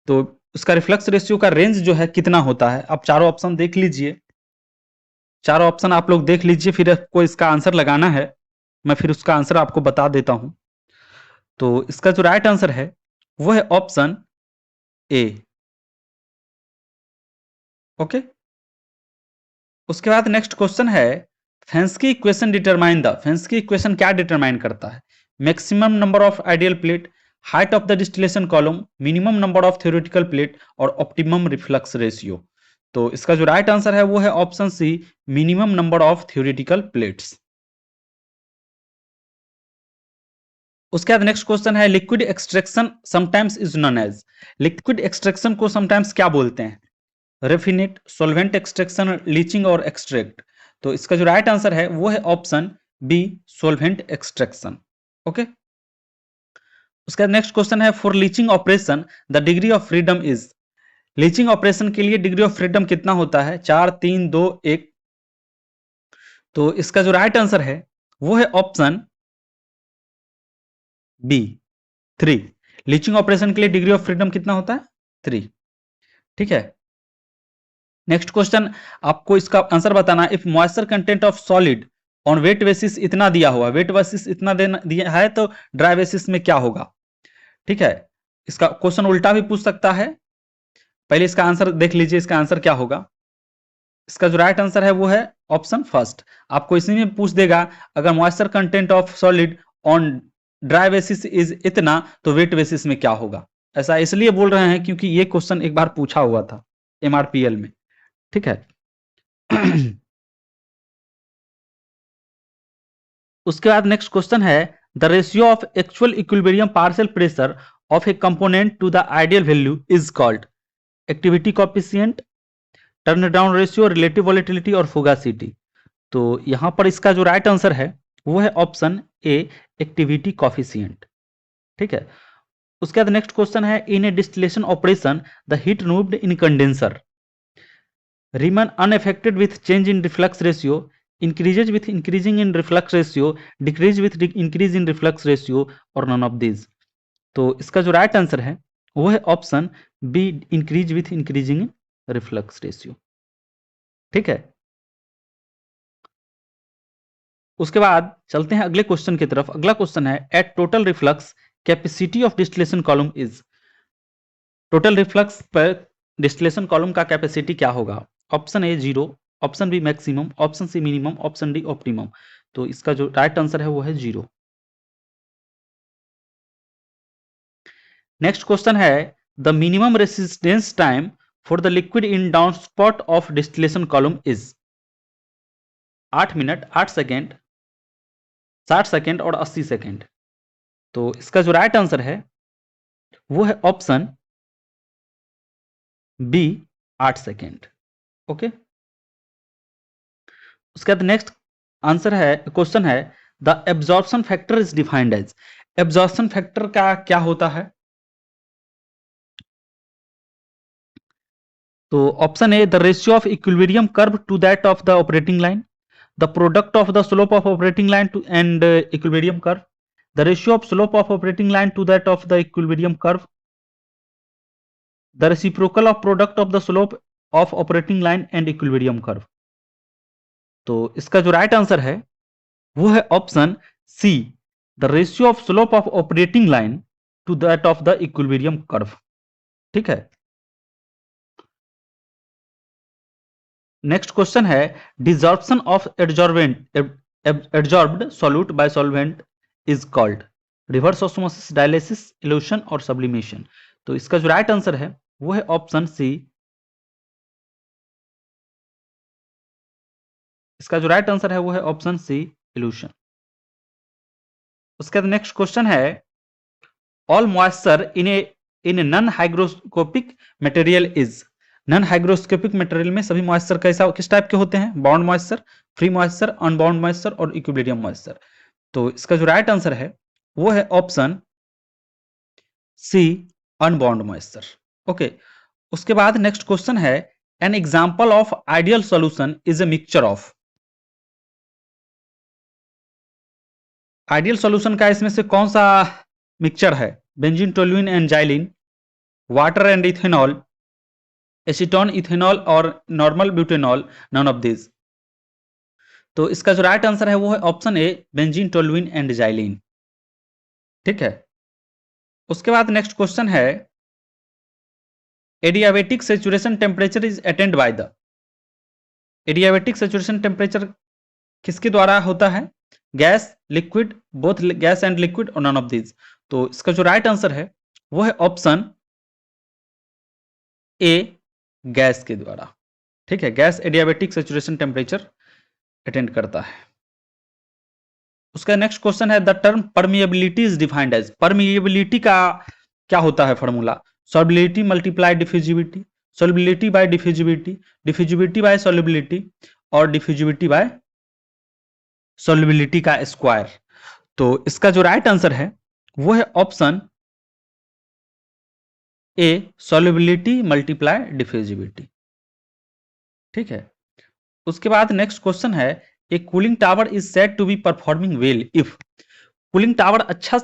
तो उसका रिफ्लक्स रेशियो का range जो है कितना होता है? आप चारों ऑप्शन देख लीजिए, चारों ऑप्शन आप लोग देख लीजिए, फिर आपको इसका आंसर लगाना है। मैं फिर उसका आंसर आपको बता देता हूं। तो इसका जो राइट आंसर है वो है ऑप्शन ए। ओके, उसके बाद नेक्स्ट क्वेश्चन है Fenske equation determine the. Fenske equation क्या डिटरमाइन करता है? Maximum number of ideal plate, height of the distillation column, minimum number of theoretical plate और ऑप्टिमम रिफ्लक्स रेशियो। तो इसका जो राइट आंसर है वो है option C, minimum number of theoretical plates. उसके बाद नेक्स्ट क्वेश्चन है liquid extraction sometimes is known as. Liquid extraction को समटाइम्स क्या बोलते हैं? रेफिनेट, सॉल्वेंट एक्सट्रैक्शन, लीचिंग और एक्सट्रैक्ट। तो इसका जो राइट आंसर है वो है option B, solvent extraction. Okay, उसके बाद नेक्स्ट क्वेश्चन है for leaching operation the degree of freedom is. Leaching operation के लिए डिग्री ऑफ फ्रीडम कितना होता है? 4 3 2 1। तो इसका जो राइट आंसर है वो है ऑप्शन बी, 3। लीचिंग ऑपरेशन के लिए डिग्री ऑफ फ्रीडम कितना होता है? 3। ठीक है। नेक्स्ट क्वेश्चन, आपको इसका आंसर बताना है। If moisture content of solid on wet basis इतना दिया हुआ, वेट बेसिस इतना दिया है, तो ड्राई बेसिस में क्या होगा? ठीक है, इसका क्वेश्चन उल्टा भी पूछ सकता है। पहले इसका आंसर देख लीजिए, इसका आंसर क्या होगा। इसका जो राइट आंसर है वो है ऑप्शन फर्स्ट। आपको इसी में पूछ देगा, अगर moisture content of solid on dry basis is इतना, तो वेट बेसिस में क्या होगा। ऐसा इसलिए बोल रहे हैं क्योंकि ये क्वेश्चन एक बार पूछा हुआ था MRPL में। ठीक है। उसके बाद नेक्स्ट क्वेश्चन है, the ratio of actual equilibrium partial pressure of a component to the ideal value is called activity coefficient, turn down ratio, relative volatility और फुगासिटी। तो यहां पर इसका जो राइट आंसर है वो है ऑप्शन ए, एक्टिविटी कोएफिशिएंट। ठीक है। उसके बाद नेक्स्ट क्वेश्चन है, in a distillation operation the heat removed in condenser remain unaffected with change in reflux ratio, increases with increasing in reflux ratio, decrease with increase in reflux ratio, और none of these। तो इसका जो right answer है वो है option B, increase with increasing in reflux ratio. ठीक है। उसके बाद चलते हैं अगले क्वेश्चन की तरफ। अगला क्वेश्चन है, at total reflux capacity of distillation column is. Total reflux पर डिस्टिलेशन कॉलम का कैपेसिटी क्या होगा? Option A 0, option B maximum, option C minimum, option D optimum. तो इसका जो राइट आंसर है वो है 0। नेक्स्ट क्वेश्चन है, the minimum resistance time for the liquid in down spot of distillation column is 8 minute, 8 second, 60 second और 80 second. तो इसका जो राइट आंसर है वो है ऑप्शन बी, 8 सेकेंड। ओके। उसके बाद नेक्स्ट आंसर है, क्वेश्चन है, the absorption factor is defined as. Absorption factor का क्या होता है? तो option A, the ratio of equilibrium curve to that of the operating line, the product of the slope of operating line to and equilibrium curve, the ratio of slope of operating line to that of the equilibrium curve, the reciprocal of product of the slope of operating line and equilibrium curve. तो इसका जो right answer है वो है option C, the ratio of slope of operating line to that of the equilibrium curve. ठीक है। Next question है, desorption of adsorbed solute by solvent is called reverse osmosis, dialysis, elution और sublimation. तो इसका जो राइट आंसर है वो है ऑप्शन सी। इसका जो राइट आंसर है वो है ऑप्शन सी, इल्यूशन। उसके बाद नेक्स्ट क्वेश्चन है, all moisture in a non hygroscopic material is. Non hygroscopic material में सभी मॉइस्चर कैसा, किस टाइप के होते हैं? Bound moisture, free moisture, unbound moisture और इक्विलिब्रियम मॉइस्चर। तो इसका जो राइट आंसर है वो है option C, unbound moisture. Okay. उसके बाद नेक्स्ट क्वेश्चन है, an example of ideal solution is a mixture of. Ideal solution का इसमें से कौन सा मिक्सचर है? Benzene, toluene and xylene, water and ethanol, acetone, ethanol और normal butanol, none of this. तो इसका जो राइट आंसर है वो है option A, benzene, toluene and xylene. ठीक है। उसके बाद नेक्स्ट क्वेश्चन है, adiabatic saturation temperature is attained by the. Adiabatic saturation temperature किसके द्वारा होता है? Gas, liquid, both gas and liquid और नन ऑफ दिस। तो इसका जो राइट आंसर है वो है ऑप्शन ए, गैस के द्वारा। ठीक है, gas adiabatic saturation temperature attend करता है। उसका नेक्स्ट क्वेश्चन है, the term permeability is defined as. Permeability का क्या होता है formula? Solubility multiply diffusibility, solubility by diffusibility, diffusibility by solubility और डिफ्यूजिबिलिटी बाय सॉल्युबिलिटी का स्क्वायर। तो इसका जो राइट आंसर है वो है option A, solubility multiply diffusibility. ठीक है। उसके बाद नेक्स्ट क्वेश्चन है, a cooling tower is said to be performing well if. Cooling tower अच्छा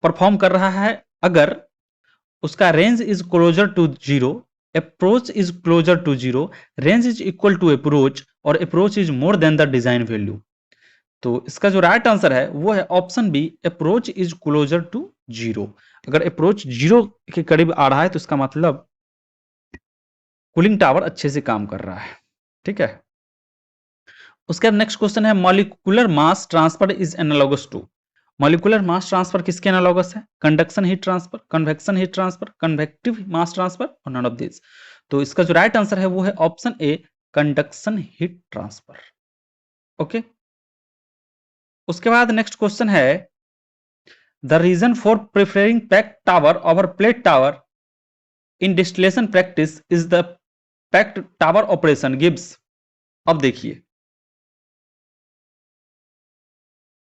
परफॉर्म कर रहा है अगर उसका range is closer to 0, approach is closer to zero, range is equal to approach और approach is more than the design value. तो इसका जो राइट आंसर है वो है option B, approach is closer to zero. अगर अप्रोच जीरो के करीब आ रहा है तो इसका मतलब कूलिंग टावर अच्छे से काम कर रहा है। ठीक है, उसके बाद नेक्स्ट क्वेश्चन है molecular mass transfer is analogous to. Molecular mass transfer किसके एनालॉगस है? Conduction heat transfer, convection heat transfer, convective mass transfer और नन ऑफ दिस। तो इसका जो राइट आंसर है वो है option A, conduction heat transfer. Okay, उसके बाद नेक्स्ट क्वेश्चन है the reason for preferring packed tower over plate tower in distillation practice is the packed tower operation gives. अब देखिए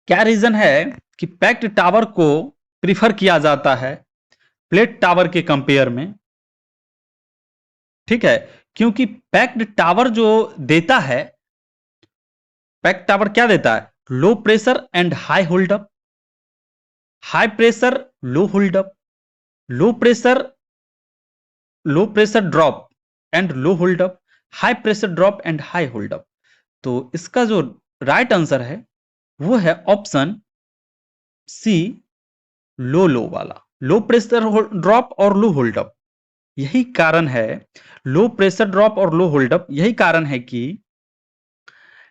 क्या रीजन है कि पैक्ड टावर को प्रीफर किया जाता है प्लेट टावर के कंपेयर में। ठीक है, क्योंकि पैक्ड टावर जो देता है, पैक्ड टावर क्या देता है? Low pressure and high hold up, high pressure low hold up, low pressure drop and low hold up, high pressure drop and high hold up. तो इसका जो राइट आंसर है वो है ऑप्शन सी, लो वाला, लो प्रेशर ड्रॉप और लो होल्डअप। यही कारण है, लो प्रेशर ड्रॉप और लो होल्डअप, यही कारण है कि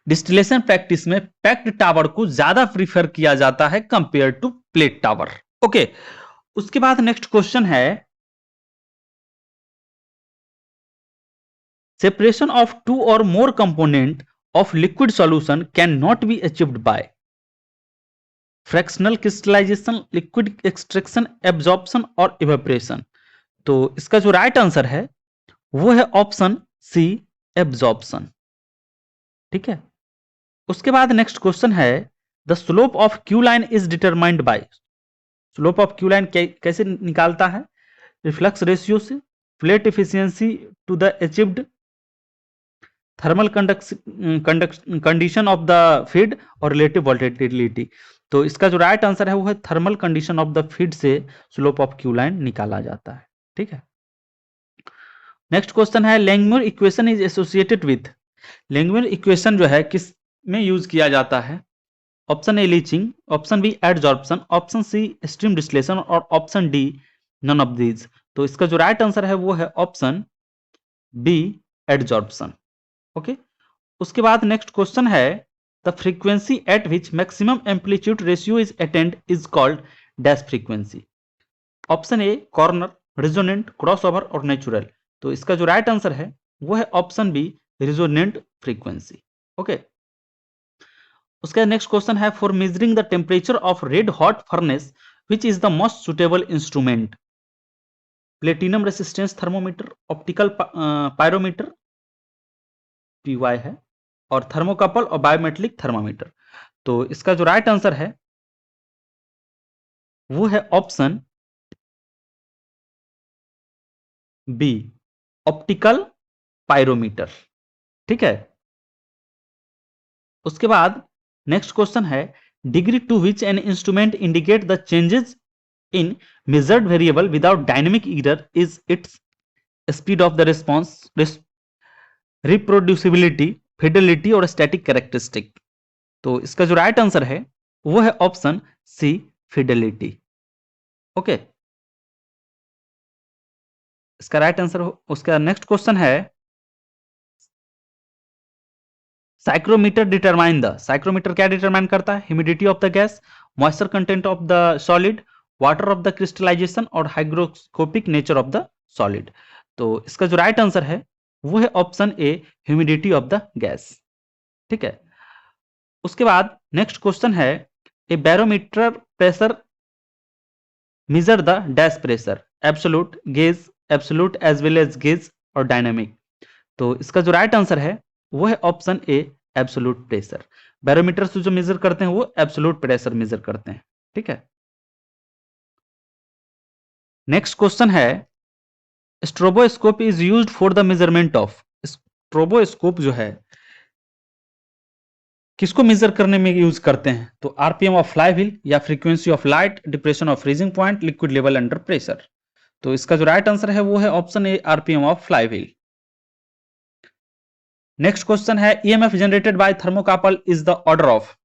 डिस्टिलेशन प्रैक्टिस में पैक्ड टावर को ज्यादा प्रीफर किया जाता है compare to plate tower. Okay, उसके बाद नेक्स्ट क्वेश्चन है सेपरेशन ऑफ टू और more component of liquid solution can not be achieved by fractional crystallization, liquid extraction, absorption और इवेपोरेशन। तो इसका जो राइट आंसर है वो है ऑप्शन सी, एब्जॉर्प्शन। ठीक है, उसके बाद नेक्स्ट क्वेश्चन है the slope of Q line is determined by. Slope of Q line कैसे निकालता है? रिफ्लक्स रेशियो से, flat efficiency to the achieved thermal condition of the feed और रिलेटिव वोलेटिलिटी। तो इसका जो राइट आंसर है वो है thermal condition of the feed से स्लोप ऑफ क्यू लाइन निकाला जाता है। ठीक है, नेक्स्ट क्वेश्चन है Langmuir equation is associated with. लैंगमुर equation जो है किस में यूज किया जाता है? Option A leaching, option B adsorption, option C stream distillation और option D none of these. तो इसका जो राइट आंसर है वो है ऑप्शन बी, एडजॉर्प्शन। ओके, उसके बाद नेक्स्ट क्वेश्चन है the frequency at which maximum amplitude ratio is attend is called dash frequency. Option A corner, resonant, crossover और नेचुरल। तो इसका जो राइट आंसर है वो है option B, resonant frequency. Okay, उसका नेक्स्ट क्वेश्चन है for measuring the temperature of red hot furnace which is the most suitable instrument? Platinum resistance thermometer, optical pyrometer PY है, और थर्मोकपल और बायोमेट्रिक थर्मामीटर। तो इसका जो राइट आंसर है वो है ऑप्शन बी, ऑप्टिकल पायरोमीटर। ठीक है, उसके बाद नेक्स्ट क्वेश्चन है degree to which an instrument indicate the changes in measured variable without dynamic error is its speed of the response, reproducibility, fidelity और स्टैटिक कैरेक्टरिस्टिक। तो इसका जो राइट आंसर है वो है ऑप्शन सी, फिडेलिटी। ओके, इसका right answer उसका next question है साइक्रोमीटर डिटरमाइन द। साइक्रोमीटर क्या डिटरमाइन करता है? Humidity of the gas, moisture content of the solid, water of the crystallization और hygroscopic nature of the solid. तो इसका जो राइट आंसर है वो है option A, humidity of the gas. ठीक है, उसके बाद नेक्स्ट क्वेश्चन है a barometer pressure measure the dash pressure, absolute, gauge, absolute as well as gauge और डायनामिक। तो इसका जो राइट आंसर है वो है option A, absolute pressure. Barometer से जो मेजर करते हैं वो एब्सोल्यूट प्रेशर मेजर करते हैं। ठीक है, नेक्स्ट क्वेश्चन है stroboscope is used for the measurement of. Stroboscope जो है किसको मेजर करने में यूज करते हैं? तो आरपीएम ऑफ फ्लाई व्हील या frequency of light, depression of freezing point, liquid level under pressure. तो इसका जो राइट आंसर है वो है option A, RPM of flywheel. Next question है EMF generated by thermocouple is the order of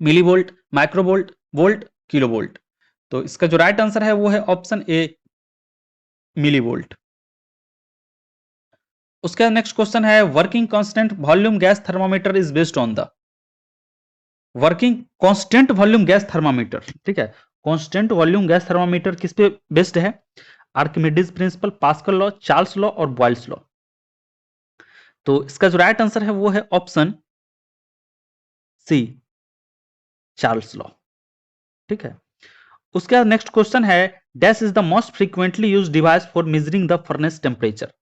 millivolt, microvolt, volt, kilovolt. तो इसका जो राइट आंसर है वो है ऑप्शन ए, मिलीवोल्ट। उसका नेक्स्ट क्वेश्चन है working constant volume gas thermometer is based on the working constant volume gas thermometer. ठीक है, कांस्टेंट वॉल्यूम गैस थर्मामीटर किस पे बेस्ड है? Archimedes principal, pascal law, Charles law और बॉयल्स लॉ। तो इसका जो राइट आंसर है वो है ऑप्शन सी, चार्ल्स लॉ। ठीक है, उसके बाद नेक्स्ट क्वेश्चन है dash is the most frequently use device for measuring the furnace temperature.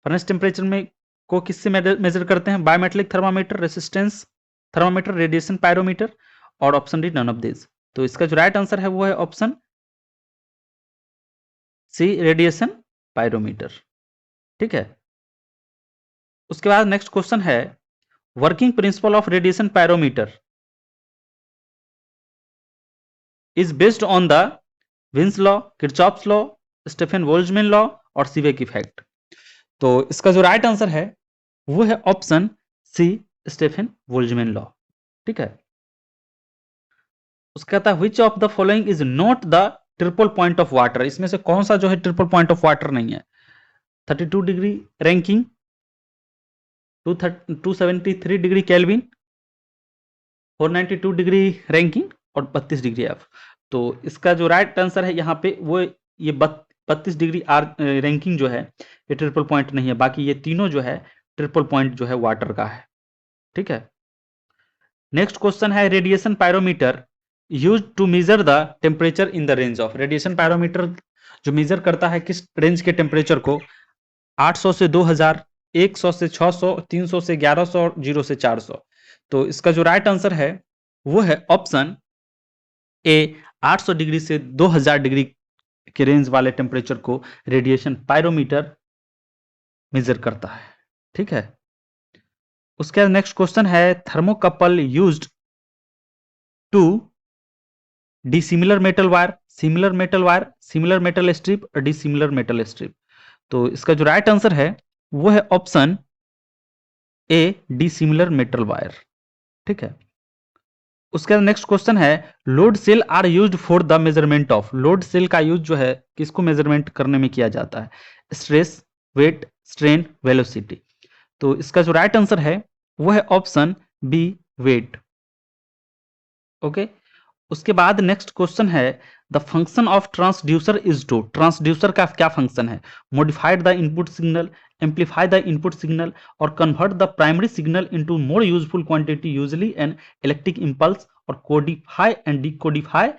Furnace temperature में को किससे मेजर करते हैं? Biometric thermometer, resistance thermometer, radiation pyrometer और option D none of this. तो इसका जो राइट आंसर है वो है ऑप्शन सी, रेडिएशन पायरोमीटर। ठीक है, उसके बाद नेक्स्ट क्वेश्चन है working principle of radiation pyrometer is based on the Wien's law, Kirchhoff's law, Stefan Boltzmann law और सीबेक इफेक्ट। तो इसका जो राइट आंसर है वो है option C, Stefan Boltzmann law. ठीक है, उसका कहता है which of the following is not the triple point of water. इसमें से कौन सा जो है ट्रिपल पॉइंट ऑफ वाटर नहीं है? 32 degree ranking, 273 degree kelvin, 492 degree ranking और 32 डिग्री एफ। तो इसका जो राइट आंसर है यहाँ पे वो ये 32 डिग्री आर रैंकिंग जो है ये ट्रिपल पॉइंट नहीं है, बाकी ये तीनों जो है ट्रिपल पॉइंट जो है वाटर का है। ठीक है, नेक्स्ट क्वेश्चन है radiation pyrometer use to measure the temperature in the range of. Radiation pyrometer जो मेजर करता है किस रेंज के टेम्परेचर को? 800 से 2000, 100 से 600, 300 से 1100 और 0 से 400। तो इसका जो राइट आंसर है वो है ऑप्शन ए, 800 डिग्री से 2000 डिग्री के रेंज वाले टेम्परेचर को रेडिएशन पायरोमीटर मेजर करता है। ठीक है, उसके बाद नेक्स्ट क्वेश्चन है thermocouple used to dissimilar metal wire, similar metal wire, similar metal strip और डिसिमिलर मेटल स्ट्रिप। तो इसका जो राइट आंसर है वो है option A, dissimilar metal wire. ठीक है, उसके बाद नेक्स्ट क्वेश्चन है load cell are used for the measurement of. Load cell का यूज जो है किसको मेजरमेंट करने में किया जाता है? Stress, weight, strain, velocity. तो इसका जो राइट आंसर है वो है ऑप्शन बी, वेट। ओके, उसके बाद नेक्स्ट क्वेश्चन है the function of transducer is to. Transducer का क्या फंक्शन है? Modified the input signal, amplify the input signal और convert the primary signal into more useful quantity usually an electric impulse और codify and decodify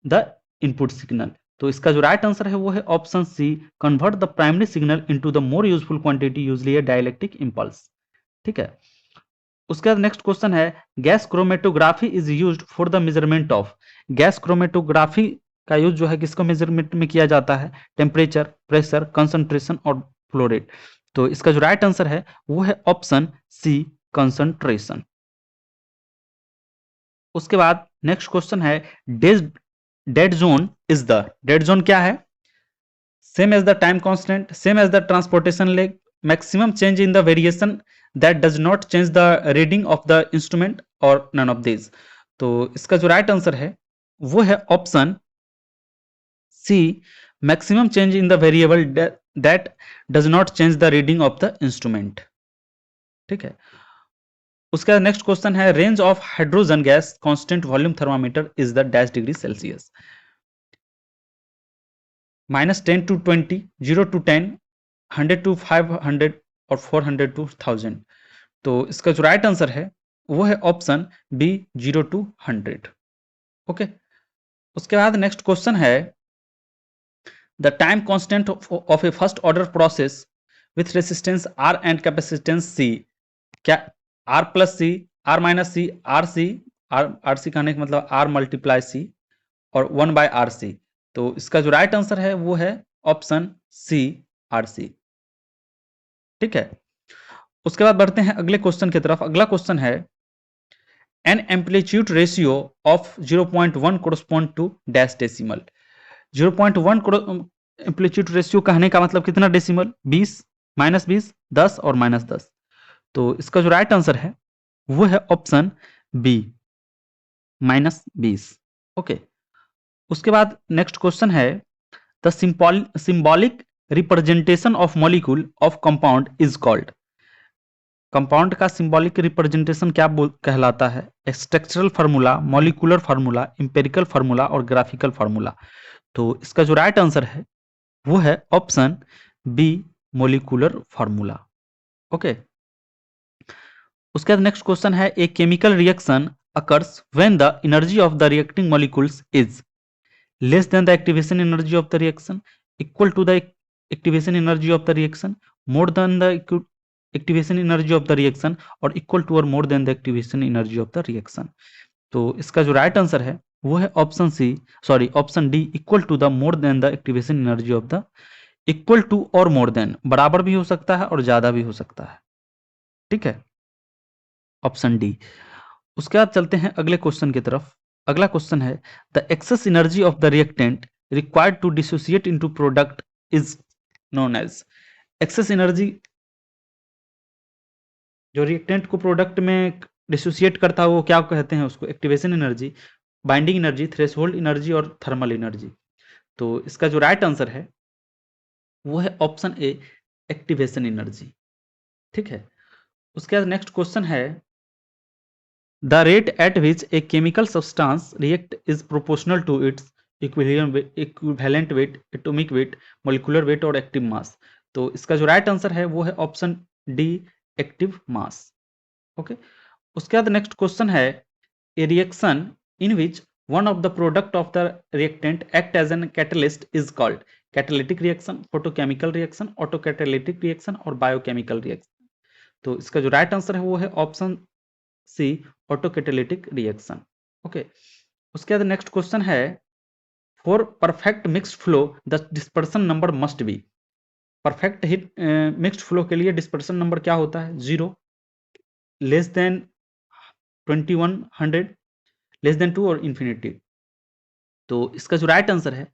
the input signal. तो इसका जो right answer है वो है option C, convert the primary signal into the more useful quantity usually a dielectric impulse. ठीक है, उसके बाद नेक्स्ट क्वेश्चन है gas chromatography is used for the measurement of. Gas chromatography का यूज जो है किसको मेजरमेंट में किया जाता है? टेम्परेचर, प्रेशर, कंसंट्रेशन और फ्लो रेट। तो इसका जो राइट आंसर है वो है ऑप्शन सी, कंसंट्रेशन। उसके बाद नेक्स्ट क्वेश्चन है dead zone is the. Dead zone क्या है? Same as the time constant, same as the transportation lag, maximum change in the variation that does not change the reading of the instrument or none of these। तो इसका जो right answer है वो है option C, maximum change in the variable that does not change the reading of the instrument। ठीक है, उसका next question है range of hydrogen gas constant volume thermometer is the dash degree Celsius. -10 to 20, 0 to 10, 100 to 500 और 400 to 1000। तो इसका जो right answer है वो है ऑप्शन बी, 0 to 100। ओके, उसके बाद नेक्स्ट क्वेश्चन है the time constant of a first order process with resistance R and capacitance C. क्या R plus C, R minus C, R C, R C कहने का मतलब आर मल्टीप्लाई सी और 1/RC। तो इसका जो राइट आंसर है वो है ऑप्शन सी, RC। ठीक है, उसके बाद बढ़ते हैं अगले क्वेश्चन की तरफ। अगला क्वेश्चन है an amplitude ratio of 0.1 correspond to dash decimal. 0.1 amplitude ratio कहने का मतलब कितना डेसिमल, 20, -20, 10 और -10। तो इसका जो राइट आंसर है वो है ऑप्शन बी, -20। ओके, उसके बाद नेक्स्ट क्वेश्चन है, the symbolic representation of molecule of compound is called. Compound का सिंबॉलिक रिप्रेजेंटेशन क्या कहलाता है? Structural formula, molecular formula, empirical formula और ग्राफिकल फार्मूला। तो इसका जो राइट आंसर है वो है option B, molecular formula. Okay, उसके बाद नेक्स्ट क्वेश्चन है, a chemical reaction occurs when the energy of the reacting molecules is less than the activation energy of the reaction, equal to the activation energy of the reaction, more than the activation energy of the reaction और equal to और more than the activation energy of the reaction. तो इसका जो right answer है वो है option D, equal to the more than the activation energy of the, equal to और more then बराबर भी हो सकता है और ज्यादा भी हो सकता है। ठीक है, ऑप्शन डी। उसके बाद चलते हैं अगले क्वेश्चन की तरफ। अगला क्वेश्चन है, the excess energy of the reactant required to dissociate into product is known as. Excess energy जो रिएक्टेंट को प्रोडक्ट में डिसोसिएट करता है वो क्या कहते हैं? उसको activation energy, binding energy, threshold energy और थर्मल एनर्जी। तो इसका जो राइट आंसर है वो है ऑप्शन ए, एक्टिवेशन एनर्जी। ठीक है, उसके बाद नेक्स्ट क्वेश्चन है, the rate at which a chemical substance react is proportional to its equivalent weight, atomic weight, molecular weight और एक्टिव मास। तो इसका जो राइट आंसर है वो है option D, active mass. Okay, उसके बाद नेक्स्ट क्वेश्चन है, a reaction in which one of the product of the reactant act as an catalyst is called. Catalytic reaction, photochemical reaction, autocatalytic reaction और biochemical reaction. तो इसका जो right answer है वो है ऑप्शन सी, ऑटोकैटालिटिक रिएक्शन। ओके, उसके बाद नेक्स्ट क्वेश्चन है, for perfect mixed flow the dispersion number must be. Perfect hit mixed flow के लिए डिस्पर्सन नंबर क्या होता है? 0, लेस देन 2100, लेस देन 2 और इन्फिनिटी। तो इसका जो राइट आंसर है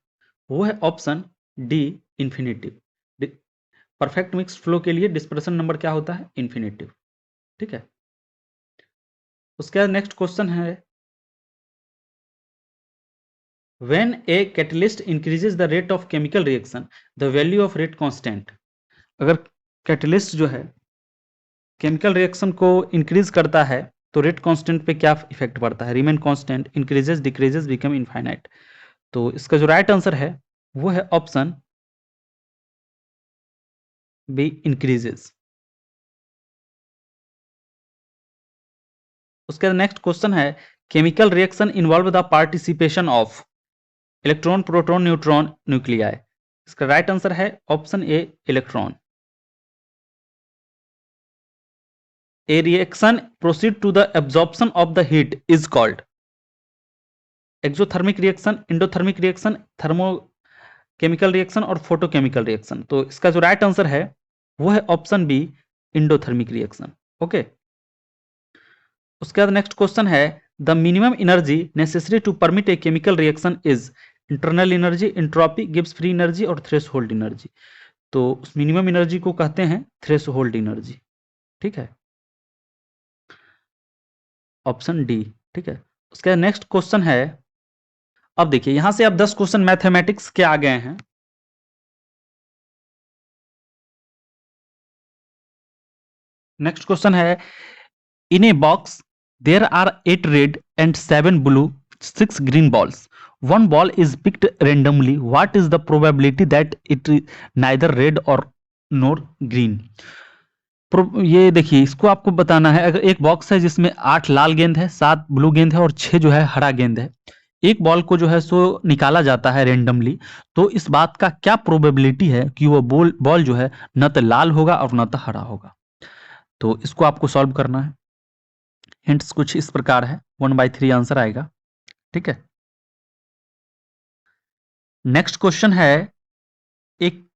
वो है option D, infinitive. Perfect mixed flow के लिए डिस्पर्सन नंबर क्या होता है? इन्फिनिटिव। ठीक है, उसके बाद नेक्स्ट क्वेश्चन है, when a catalyst increases the rate of chemical reaction the value of rate constant. अगर कैटलिस्ट जो है केमिकल रिएक्शन को इंक्रीज करता है तो रेट कांस्टेंट पे क्या इफेक्ट पड़ता है? Remain constant, increases, decreases, become infinite. तो इसका जो राइट आंसर है वो है ऑप्शन बी, इंक्रीजेस। उसके बाद नेक्स्ट क्वेश्चन है, chemical reaction involve the participation of electron, proton, neutron, nuclei. इसका राइट आंसर है option A, electron. A reaction proceed to the absorption of the heat is called. Exothermic reaction, endothermic reaction, thermochemical reaction और photochemical reaction. तो इसका जो right answer है वो है option B, endothermic reaction. Okay, उसके बाद नेक्स्ट क्वेश्चन है, the minimum energy necessary to permit a chemical reaction is internal energy, entropy, Gibbs free energy और थ्रेशोल्ड एनर्जी। तो उस मिनिमम एनर्जी को कहते हैं थ्रेशोल्ड एनर्जी। ठीक है, ऑप्शन डी। ठीक है, उसके बाद नेक्स्ट क्वेश्चन है, अब देखिए यहां से अब 10 क्वेश्चन मैथमेटिक्स के आ गए हैं। नेक्स्ट क्वेश्चन है, in a box there are 8 red and 7 blue, 6 green balls. One ball is picked randomly. What is the probability that it is neither red or nor green? ये देखिए, इसको आपको बताना है, अगर एक बॉक्स है जिसमें 8 लाल गेंद है, 7 ब्लू गेंद है और 6 जो है हरा गेंद है, एक बॉल को जो है सो निकाला जाता है रेंडमली, तो इस बात का क्या प्रोबेबिलिटी है कि वो बॉल जो है न तो लाल होगा और न तो हरा होगा? तो इसको आपको सॉल्व करना है। हिंट्स कुछ इस प्रकार है, 1/3 आंसर आएगा। ठीक है, नेक्स्ट क्वेश्चन है, एक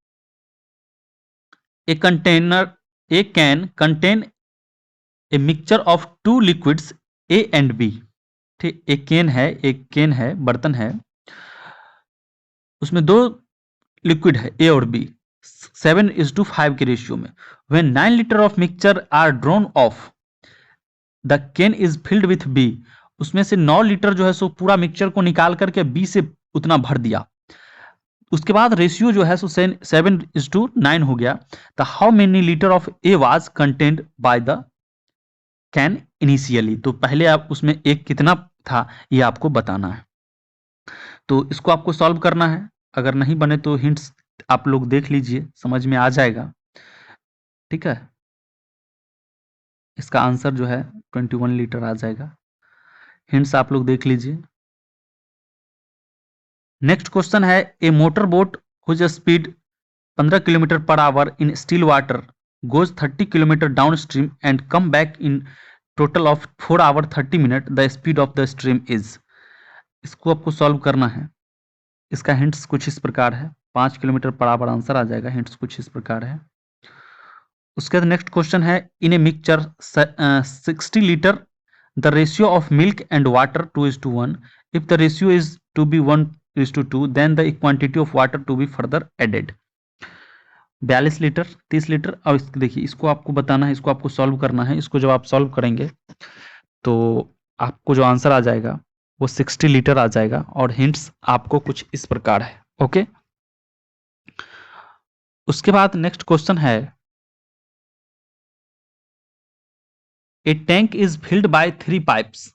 can contain a mixture of 2 liquids A and B. ठीक, एक केन है, बर्तन है, उसमें 2 लिक्विड है ए और बी 7:5 के रेशियो में। When 9 litre of mixture are drawn off the can is filled with B, उसमें से 9 लीटर जो है सो पूरा मिक्सचर को निकाल करके बी से उतना भर दिया। उसके बाद रेशियो जो है सो 7:9 हो गया। The how many litre of A was content by the can initially, तो पहले आप उसमें एक कितना था ये आपको बताना है। तो इसको आपको सॉल्व करना है, अगर नहीं बने तो हिंट्स आप लोग देख लीजिए, समझ में आ जाएगा। ठीक है, इसका आंसर जो है 21 लीटर आ जाएगा। हिंट्स आप लोग देख लीजिए। नेक्स्ट क्वेश्चन है a motor boat whose speed 15 kilometre per hour in still water goes 30 kilometre downstream and come back in total of 4 hour 30 minute, the speed of the stream is. इसको आपको solve करना है। इसका hints कुछ इस प्रकार है, 5 kilometre per our answer आ जाएगा। हिंट्स कुछ इस प्रकार है। उसके बाद नेक्स्ट क्वेश्चन है in a mixture 60 litre the ratio of milk and water 2:1, if the ratio is to be 1:2 then the quantity of water to be further added. 42 litre 30 litre. और देखिए इसको आपको बताना है, इसको आपको सॉल्व करना है। इसको जब आप सॉल्व करेंगे तो आपको जो आंसर आ जाएगा वो 60 लीटर आ जाएगा। और हिंट्स आपको कुछ इस प्रकार है। ओके, उसके बाद नेक्स्ट क्वेश्चन है a tank is filled by 3 pipes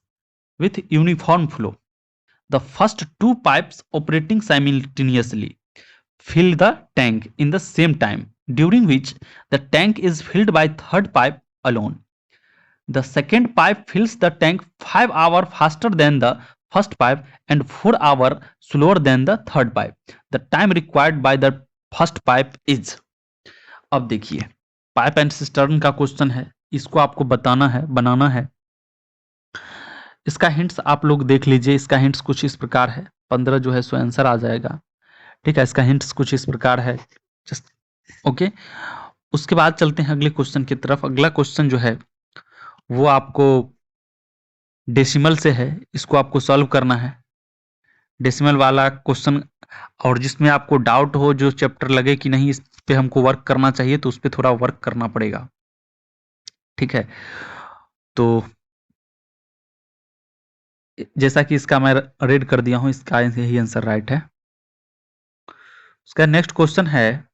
with uniform flow. The first 2 pipes operating simultaneously fill the tank in the same time, during which the tank is filled by third pipe alone. The second pipe fills the tank 5 hours faster than the first pipe and 4 hours slower than the third pipe. The time required by the first pipe is। अब देखिए pipe and cistern का question है, इसको आपको बताना है, बनाना है। इसका हिंट्स आप लोग देख लीजिए। इसका हिंट्स कुछ इस प्रकार है, 15 जो है सो आंसर आ जाएगा। ठीक है, इसका हिंट्स कुछ इस प्रकार है। जस्ट ओके, उसके बाद चलते हैं अगले क्वेश्चन की तरफ। अगला क्वेश्चन जो है वो आपको डेसिमल से है, इसको आपको सॉल्व करना है। डेसिमल वाला क्वेश्चन, और जिसमें आपको डाउट हो, जो चैप्टर लगे कि नहीं इस पे हमको वर्क करना चाहिए, तो उस पर थोड़ा वर्क करना पड़ेगा। ठीक है, तो जैसा कि इसका मैं रीड कर दिया हूं, इसका यही आंसर राइट है। उसका नेक्स्ट क्वेश्चन है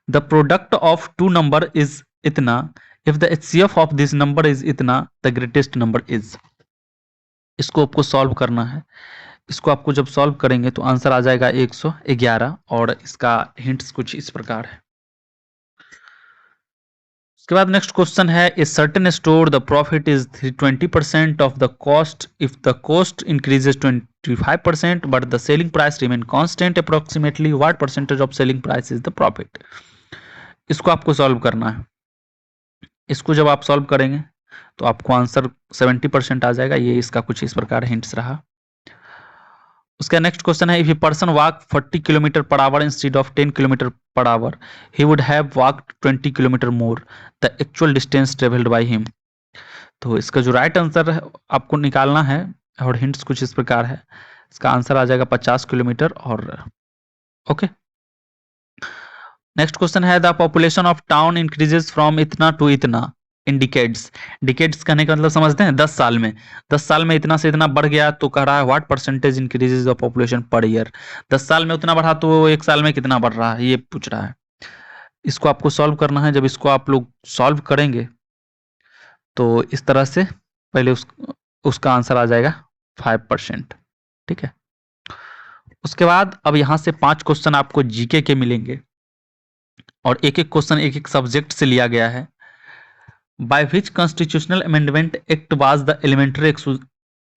the product of 2 number is इतना, if the HCF of this number is इतना, द ग्रेटेस्ट नंबर इज। इसको आपको सॉल्व करना है। इसको आपको जब सॉल्व करेंगे तो आंसर आ जाएगा 111। और इसका हिंट्स कुछ इस प्रकार है। उसके बाद नेक्स्ट क्वेश्चन है a certain store the profit is 20% of the cost if the cost increases 25% but the selling price remain constant approximately what percentage of selling price is the profit. इसको आपको solve करना है। इसको जब आप solve करेंगे तो आपको आंसर 70% आ जाएगा। ये इसका कुछ इस प्रकार हिंट्स रहा। उसका नेक्स्ट क्वेश्चन है if a person walk 40 kilometre per our instead of 10 kilometre per our he would have walked 20 kilometre more, the actual distance travelled by him. तो इसका जो राइट आंसर है आपको निकालना है, और हिंट्स कुछ इस प्रकार है। इसका आंसर आ जाएगा 50 किलोमीटर। और ओके, नेक्स्ट क्वेश्चन है the population of town increases from इतना टू इतना इन डिकेड्स। डिकेड्स कहने का मतलब समझते हैं, 10 साल में। 10 साल में इतना से इतना बढ़ गया, तो कह रहा है what percentage increases the population per year. 10 साल में उतना बढ़ा तो 1 साल में कितना बढ़ रहा है, ये पूछ रहा है। इसको आपको सॉल्व करना है। जब इसको आप लोग सॉल्व करेंगे तो इस तरह से पहले उसका आंसर आ जाएगा 5%। ठीक है, उसके बाद अब यहां से 5 क्वेश्चन आपको जीके के मिलेंगे, और एक एक क्वेश्चन एक एक सब्जेक्ट से लिया गया है। By which constitutional amendment act was the elementary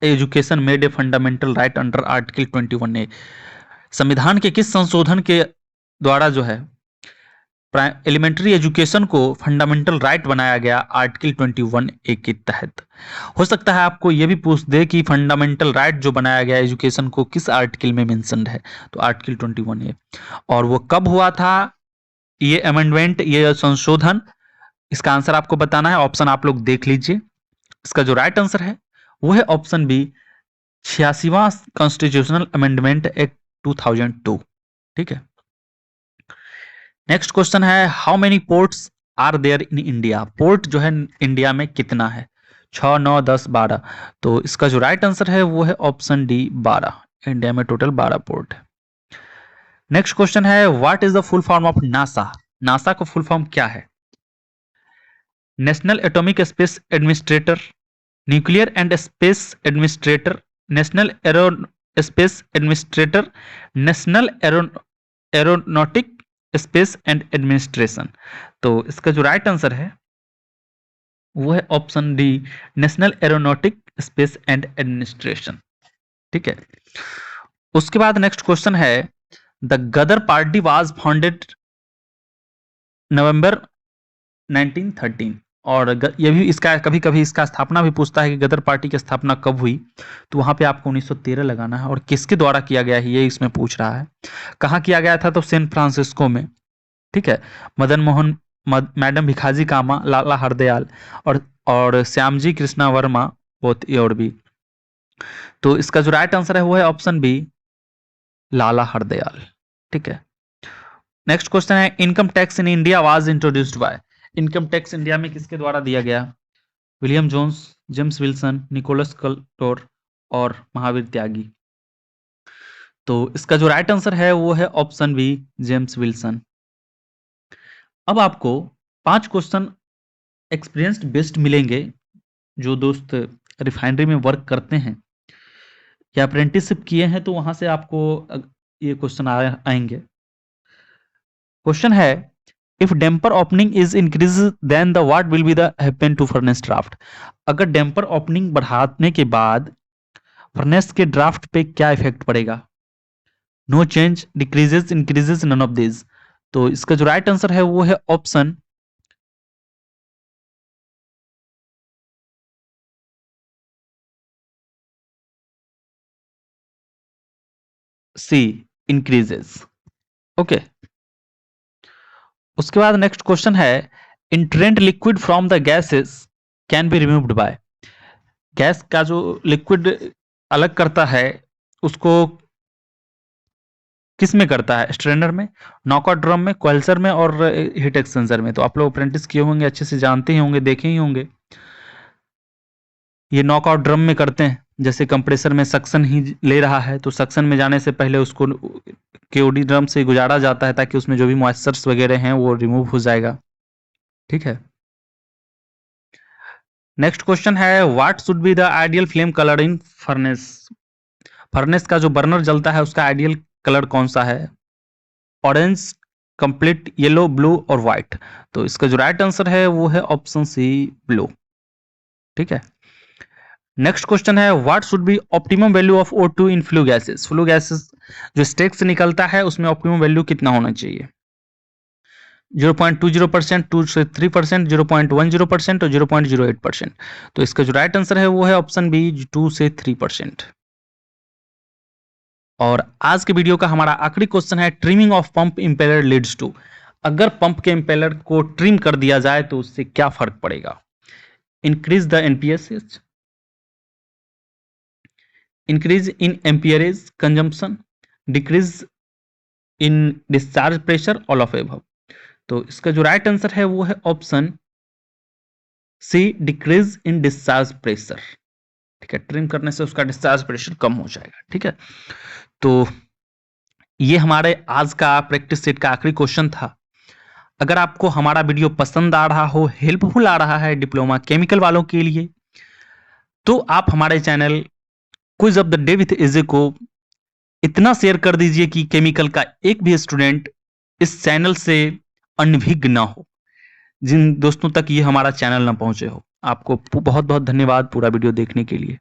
education made a fundamental right under Article 21A? संविधान के किस संशोधन के द्वारा जो है एलिमेंट्री एजुकेशन को फंडामेंटल राइट बनाया गया आर्टिकल 21A के तहत। हो सकता है आपको यह भी पूछ दे कि फंडामेंटल राइट जो बनाया गया एजुकेशन को किस आर्टिकल में मेंशन्ड है, तो आर्टिकल 21A। और वो कब हुआ था ये अमेंडमेंट, ये संशोधन, इसका आंसर आपको बताना है। ऑप्शन आप लोग देख लीजिए। इसका जो राइट आंसर है वो है ऑप्शन बी, 86वां कॉन्स्टिट्यूशनल अमेंडमेंट एक्ट 2002। ठीक है। नेक्स्ट क्वेश्चन है how many ports are there in India. Port जो है इंडिया में कितना है? 6, 9, 10, 12। तो इसका जो राइट आंसर है वो है ऑप्शन डी 12। इंडिया में टोटल 12 पोर्ट है। नेक्स्ट क्वेश्चन है what is the full form of NASA. NASA का फुल फॉर्म क्या है? National atomic space administrator, nuclear and space administrator, national arrow space administrator, national aeronautic space and administration. तो इसका जो right answer है वो है option D national aeronautic space and administration. ठीक है। उसके बाद नेक्स्ट क्वेश्चन है the Gadar party was founded नवंबर 1913। और ये भी इसका कभी कभी इसका स्थापना भी पूछता है कि गदर पार्टी की स्थापना कब हुई, तो वहां पे आपको 1913 लगाना है। और किसके द्वारा किया गया है ये इसमें पूछ रहा है। कहाँ किया गया था? तो सैन फ्रांसिस्को में। ठीक है। मदन मोहन, मैडम भिखाजी कामा, लाला हरदयाल और श्यामजी कृष्णा वर्मा, बहुत और भी। तो इसका जो राइट आंसर है वो है ऑप्शन बी लाला हरदयाल। ठीक है। नेक्स्ट क्वेश्चन है income tax in India was introduced by. Income tax India में किसके द्वारा दिया गया? William Jones, James Wilson, Nicholas Kaldor और महावीर त्यागी। तो इसका जो राइट आंसर है वो है ऑप्शन बी जेम्स विल्सन। अब आपको 5 क्वेश्चन एक्सपीरियंस्ड बेस्ड मिलेंगे। जो दोस्त रिफाइनरी में वर्क करते हैं या अप्रेंटिसशिप किए हैं तो वहां से आपको ये क्वेश्चन आएंगे। क्वेश्चन है if damper opening is increase then the what will be the happen to furnace draft. अगर डैम्पर ओपनिंग बढ़ाने के बाद फर्नेस के ड्राफ्ट पे क्या इफेक्ट पड़ेगा? No change, decreases, increases, none of this. तो इसका जो राइट आंसर है वो है ऑप्शन सी, इंक्रीजेस। ओके। उसके बाद नेक्स्ट क्वेश्चन है entrained liquid from the gases can be removed by. Gas का जो लिक्विड अलग करता है उसको किस में करता है? स्ट्रेनर में, नॉकआउट ड्रम में, क्वेल्सर में और हीट एक्सचेंजर में। तो आप लोग अप्रेंटिस किए होंगे, अच्छे से जानते ही होंगे, देखे ही होंगे। ये नॉकआउट ड्रम में करते हैं। जैसे कंप्रेसर में सक्शन ही ले रहा है तो सक्शन में जाने से पहले उसको केओडी ड्रम से गुजारा जाता है ताकि उसमें जो भी मॉइस्चर्स वगैरह हैं वो रिमूव हो जाएगा। ठीक है। नेक्स्ट क्वेश्चन है what should be the ideal flame colour in furnace. Furnace का जो बर्नर जलता है उसका आइडियल कलर कौन सा है? ऑरेंज, कंप्लीट, येलो, ब्लू और व्हाइट। तो इसका जो राइट आंसर है वो है ऑप्शन सी ब्लू। ठीक है। नेक्स्ट क्वेश्चन है what should be optimum value of O2 in flue gases. Flue gases जो स्टेक से निकलता है उसमें ऑप्टिमम वैल्यू कितना होना चाहिए? 0.20%, 2 से 3%, 0.10% और 0.08%। तो इसका जो राइट आंसर है वो है ऑप्शन बी 2 से 3%। और आज के वीडियो का हमारा आखिरी क्वेश्चन है trimming of pump impeller leads to. अगर पंप के इंपेलर को ट्रिम कर दिया जाए तो उससे क्या फर्क पड़ेगा? Increase the NPS, increase in amperage consumption, decrease in discharge pressure, all of above. तो इसका जो राइट आंसर है वो है option C decrease in discharge pressure. ठीक है। ट्रिम करने से उसका डिस्चार्ज प्रेशर कम हो जाएगा। ठीक है। तो ये हमारे आज का प्रैक्टिस सेट का आखिरी क्वेश्चन था। अगर आपको हमारा वीडियो पसंद आ रहा हो, हेल्पफुल आ रहा है डिप्लोमा केमिकल वालों के लिए, तो आप हमारे channel quiz of the day with एजे को इतना शेयर कर दीजिए कि केमिकल का एक भी स्टूडेंट इस चैनल से अनभिज्ञ ना हो, जिन दोस्तों तक ये हमारा चैनल ना पहुंचे हो। आपको बहुत बहुत धन्यवाद पूरा वीडियो देखने के लिए।